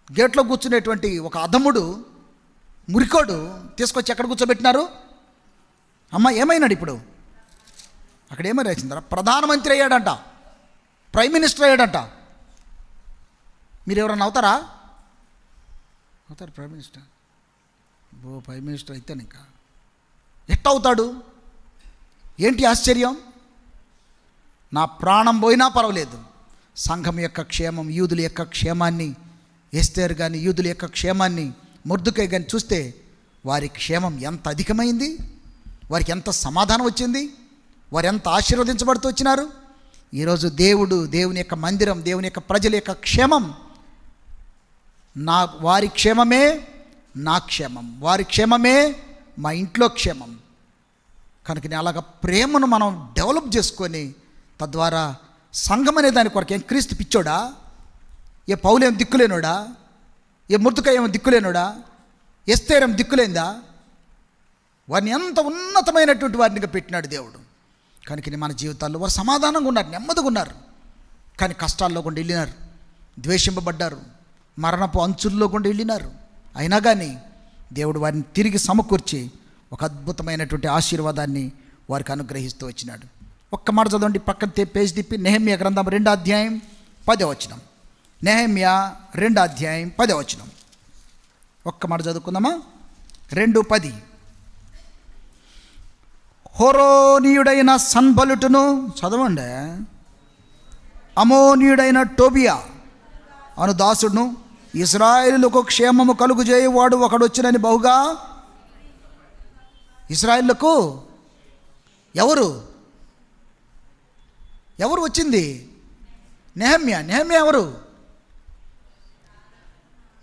గేట్లో కూర్చునేటువంటి ఒక అధముడు, మురికోడు తీసుకొచ్చి ఎక్కడ కూర్చోబెట్టినారు? అమ్మ ఏమైనాడు ఇప్పుడు? అక్కడ ఏమై రాసిందా? ప్రధానమంత్రి అయ్యాడంట. Prime minister అయ్యాడంట. మీరు ఎవరన్నా అవుతారా? అవుతారు ప్రైమ్ మినిస్టర్? ప్రైమ్ మినిస్టర్ అయితే ఇంకా ఎట్ట అవుతాడు? ఏంటి ఆశ్చర్యం? నా ప్రాణం పోయినా పర్వాలేదు, సంఘం యొక్క క్షేమం, యూదుల యొక్క క్షేమాన్ని, ఎస్తేరు కానీ యూదుల యొక్క క్షేమాన్ని మొర్దెకై కానీ చూస్తే వారి క్షేమం ఎంత అధికమైంది, వారికి ఎంత సమాధానం వచ్చింది, వారు ఎంత ఆశీర్వదించబడుతూ వచ్చినారు. ఈరోజు దేవుని యొక్క మందిరం, దేవుని యొక్క ప్రజల యొక్క క్షేమం, వారి క్షేమమే నా క్షేమం, వారి క్షేమమే మా ఇంట్లో క్షేమం. కనుక అలాగ ప్రేమను మనం డెవలప్ చేసుకొని తద్వారా సంఘం అనే దాని కొరకు, ఏం క్రీస్తు పిచ్చోడా? ఏ పౌలేం దిక్కులేనోడా? ఏ మొర్దెకై ఏమో దిక్కులేనోడా? ఎస్తేరేం దిక్కులేందా? వారిని ఎంత ఉన్నతమైనటువంటి వారినిగా పెట్టినాడు దేవుడు. కనుక మన జీవితాల్లో వారు సమాధానంగా ఉన్నారు, నెమ్మదిగా ఉన్నారు. కానీ కష్టాల్లో కూడా వెళ్ళినారు, ద్వేషింపబడ్డారు, మరణపు అంచుల్లో కూడా వెళ్ళినారు. అయినా కానీ దేవుడు వారిని తిరిగి సమకూర్చి ఒక అద్భుతమైనటువంటి ఆశీర్వాదాన్ని వారికి అనుగ్రహిస్తూ వచ్చినాడు. ఒక్క మాట చదవండి, పక్కన పేజ్ తిప్పి నెహెమ్యా గ్రంథం 2వ అధ్యాయం 10వ వచనం. నెహెమ్యా 2వ అధ్యాయం 10వ వచనం. ఒక్క మాట చదువుకుందామా? 2:10. హోరోనీయుడైన సన్బలుటును, చదవండి, అమోనీయుడైన టోబియా అను దాసుడును ఇశ్రాయేలులకు క్షేమము కలుగు చేయువాడు ఒకడు వచ్చినని బహుగా. ఇశ్రాయేలులకు ఎవరు వచ్చింది? నెహెమ్యా. నెహెమ్యా ఎవరు?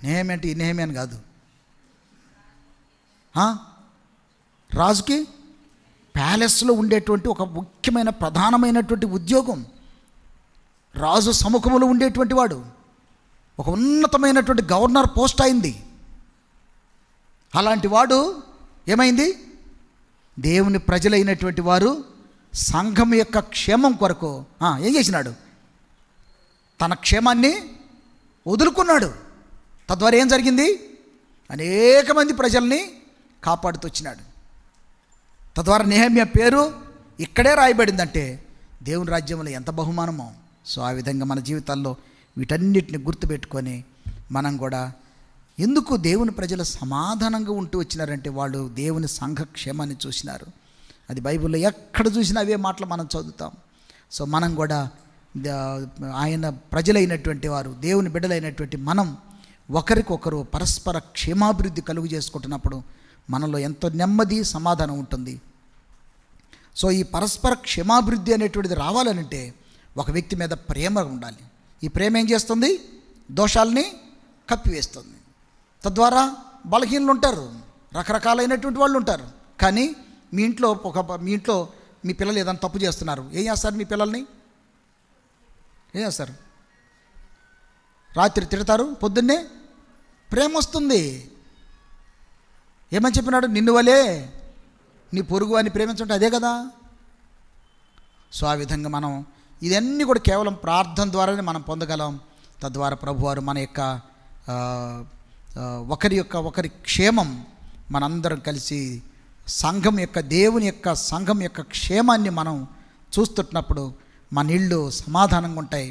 నెహెమ్యా అంటే ఈ నెహెమ్యా అని కాదు, రాజుకి ప్యాలెస్లో ఉండేటువంటి ఒక ముఖ్యమైన ప్రధానమైనటువంటి ఉద్యోగం, రాజు సముఖంలో ఉండేటువంటి వాడు, ఒక ఉన్నతమైనటువంటి గవర్నర్ పోస్ట్ అయింది. అలాంటి వాడు ఏమైంది? దేవుని ప్రజలైనటువంటి వారు సంఘం యొక్క క్షేమం కొరకు ఏం చేసినాడు? తన క్షేమాన్ని వదులుకున్నాడు. తద్వారా ఏం జరిగింది? అనేక మంది ప్రజల్ని కాపాడుతూ వచ్చినాడు. తద్వారా నెహెమ్యా పేరు ఇక్కడే రాయబడిందంటే దేవుని రాజ్యంలో ఎంత బహుమానమో. సో ఆ విధంగా మన జీవితాల్లో వీటన్నిటిని గుర్తుపెట్టుకొని మనం కూడా, ఎందుకు దేవుని ప్రజలు సమాధానంగా ఉంటూ వచ్చినారంటే వాళ్ళు దేవుని సంఘ క్షేమాన్ని చూసినారు. అది బైబిల్లో ఎక్కడ చూసినా అవే మాటలు మనం చదువుతాం. సో మనం కూడా ఆయన ప్రజలైనటువంటి వారు, దేవుని బిడ్డలైనటువంటి మనం ఒకరికొకరు పరస్పర క్షేమాభివృద్ధి కలుగు చేసుకుంటున్నప్పుడు మనలో ఎంతో నెమ్మది, సమాధానం ఉంటుంది. సో ఈ పరస్పర క్షేమాభివృద్ధి అనేటువంటిది రావాలనంటే ఒక వ్యక్తి మీద ప్రేమ ఉండాలి. ఈ ప్రేమ ఏం చేస్తుంది? దోషాలని కప్పివేస్తుంది. తద్వారా బలహీనలు ఉంటారు, రకరకాలైనటువంటి వాళ్ళు ఉంటారు. కానీ మీ ఇంట్లో మీ పిల్లలు ఏదైనా తప్పు చేస్తున్నారు, ఏం చేస్తారు? మీ పిల్లల్ని ఏం చేస్తారు? రాత్రి తిడతారు, పొద్దున్నే ప్రేమ వస్తుంది. ఏమని చెప్పినాడు? నిన్ను వలే నీ పొరుగు అని ప్రేమించుంటే అదే కదా. సో ఆ విధంగా మనం ఇదన్నీ కూడా కేవలం ప్రార్థన ద్వారానే మనం పొందగలం. తద్వారా ప్రభువారు మన యొక్క ఒకరి క్షేమం, మనందరం కలిసి సంఘం యొక్క, దేవుని యొక్క సంఘం యొక్క క్షేమాన్ని మనం చూస్తున్నప్పుడు మన ఇళ్ళు సమాధానంగా ఉంటాయి,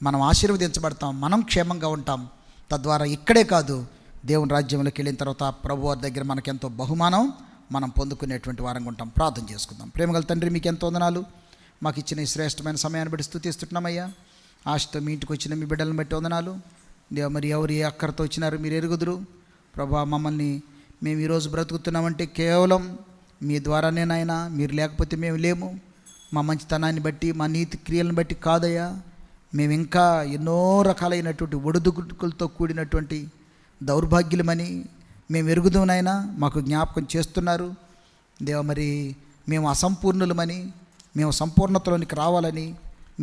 మనం ఆశీర్వదించబడతాం, మనం క్షేమంగా ఉంటాం. తద్వారా ఇక్కడే కాదు, దేవుని రాజ్యంలోకి వెళ్ళిన తర్వాత ప్రభువారి దగ్గర మనకెంతో బహుమానం మనం పొందుకునేటువంటి వారంగా ఉంటాం. ప్రార్థన చేసుకుందాం. ప్రేమగల తండ్రి, మీకు ఎంతో వందనాలు. మాకు ఇచ్చిన ఈ శ్రేష్టమైన సమయాన్ని బట్టి స్తుతిస్తున్నామయ్యా. ఆశతో మీ ఇంటికి వచ్చిన మీ బిడ్డలను బట్టి వందనాలు. మరి ఎవరు ఏ అక్కరతో వచ్చినారు మీరు ఎరుగుదురు ప్రభా. మమ్మల్ని మేము ఈరోజు బ్రతుకుతున్నామంటే కేవలం మీ ద్వారానే నాయనా. మీరు లేకపోతే మేము లేము. మా మంచితనాన్ని బట్టి, మా నీతి క్రియలను బట్టి కాదయ్యా. మేము ఇంకా ఎన్నో రకాలైనటువంటి ఒడిదుడుకులతో కూడినటువంటి దౌర్భాగ్యులమని మేము ఎరుగుదామనైనా మాకు జ్ఞాపకం చేస్తున్నారు దేవ. మరి మేము అసంపూర్ణులమని, మేము సంపూర్ణతలోనికి రావాలని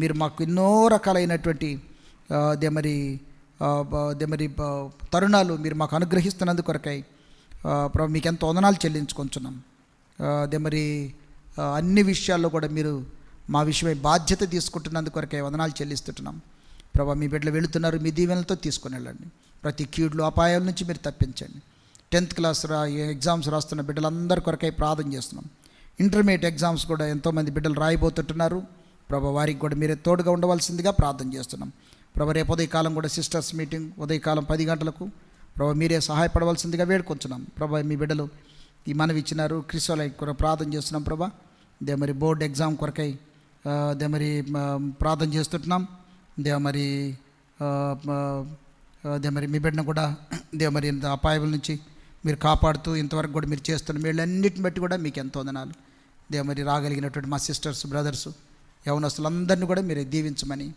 మీరు మాకు ఎన్నో రకాలైనటువంటి తరుణాలు మీరు మాకు అనుగ్రహిస్తున్నందుకు కొరకై ప్రభు మీకు ఎంతో వందనాలు చెల్లించుకుంటున్నాం. మరి అన్ని విషయాల్లో కూడా మీరు మా విషయమై బాధ్యత తీసుకుంటున్నందుకు కొరకై వందనాలు చెల్లిస్తుంటున్నాం ప్రభు. మీ బిడ్డలు వెళుతున్నారు, మీ దీవెనలతో తీసుకుని వెళ్ళండి. ప్రతి కీడులు, అపాయాల నుంచి మీరు తప్పించండి. 10th క్లాస్ ఎగ్జామ్స్ రాస్తున్న బిడ్డలందరి కొరకై ప్రార్థన చేస్తున్నాం. ఇంటర్మీడియట్ ఎగ్జామ్స్ కూడా ఎంతోమంది బిడ్డలు రాయబోతుంటున్నారు. ప్రభా వారికి కూడా మీరే తోడుగా ఉండవలసిందిగా ప్రార్థన చేస్తున్నాం. ప్రభా రేపు ఉదయకాలం కూడా సిస్టర్స్ మీటింగ్ ఉదయకాలం 10 గంటలకు ప్రభా మీరే సహాయపడవలసిందిగా వేడుకొంచున్నాం. ప్రభా మీ బిడ్డలు ఈ మనవి ఇచ్చినారు, క్రిస్టోలైట్ కొరకు ప్రార్థన చేస్తున్నాం. ప్రభా దే మరి బోర్డు ఎగ్జామ్ కొరకై దే మరి ప్రార్థన చేస్తుంటున్నాం. దే మరి అదే మరి మీ బిడ్డను కూడా దే మరి ఇంత అపాయాల నుంచి మీరు కాపాడుతూ ఇంతవరకు కూడా మీరు చేస్తున్న వీళ్ళన్నిటిని బట్టి కూడా మీకు ఎంతో వందనాలు. దే మరి రాగలిగినటువంటి మా సిస్టర్స్ బ్రదర్స్ యవనస్తులందరినీ కూడా మీరు దీవించమని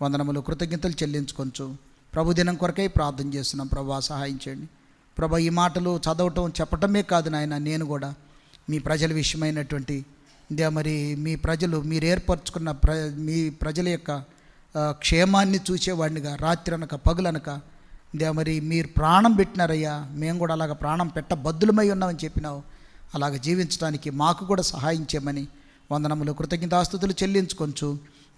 వందనములు కృతజ్ఞతలు చెల్లించుకొంచు ప్రభుదినం కొరకై ప్రార్థన చేస్తున్నాం. ప్రభా సహాయం చేయండి. ప్రభా ఈ మాటలు చదవటం చెప్పటమే కాదు నాయన, నేను కూడా మీ ప్రజల విషయమైనటువంటి దే మరి మీ ప్రజలు మీరు ఏర్పరచుకున్న మీ ప్రజల యొక్క క్షేమాన్ని చూసేవాడినిగా రాత్రి అనక పగులనక దే మరి మీరు ప్రాణం పెట్టినారయ్యా, మేము కూడా అలాగ ప్రాణం పెట్టబద్దులమై ఉన్నామని చెప్పినావు. అలాగ జీవించడానికి మాకు కూడా సహాయం చేయమని వందనములు కృతజ్ఞతాస్తుతులు చెల్లించుకొంచు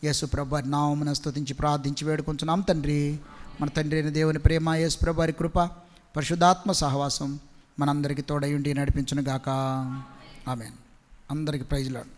యేసు ప్రభు నామమున స్తుతించి ప్రార్థించి వేడుకొంచున్నాం తండ్రి. మన తండ్రి అయిన దేవుని ప్రేమ, యేసు ప్రభు వారి కృప, పరిశుద్ధాత్మ సహవాసం మనందరికీ తోడై ఉండి నడిపించును గాక. ఆమేన్. అందరికీ ప్రైజ్ లార్డ్.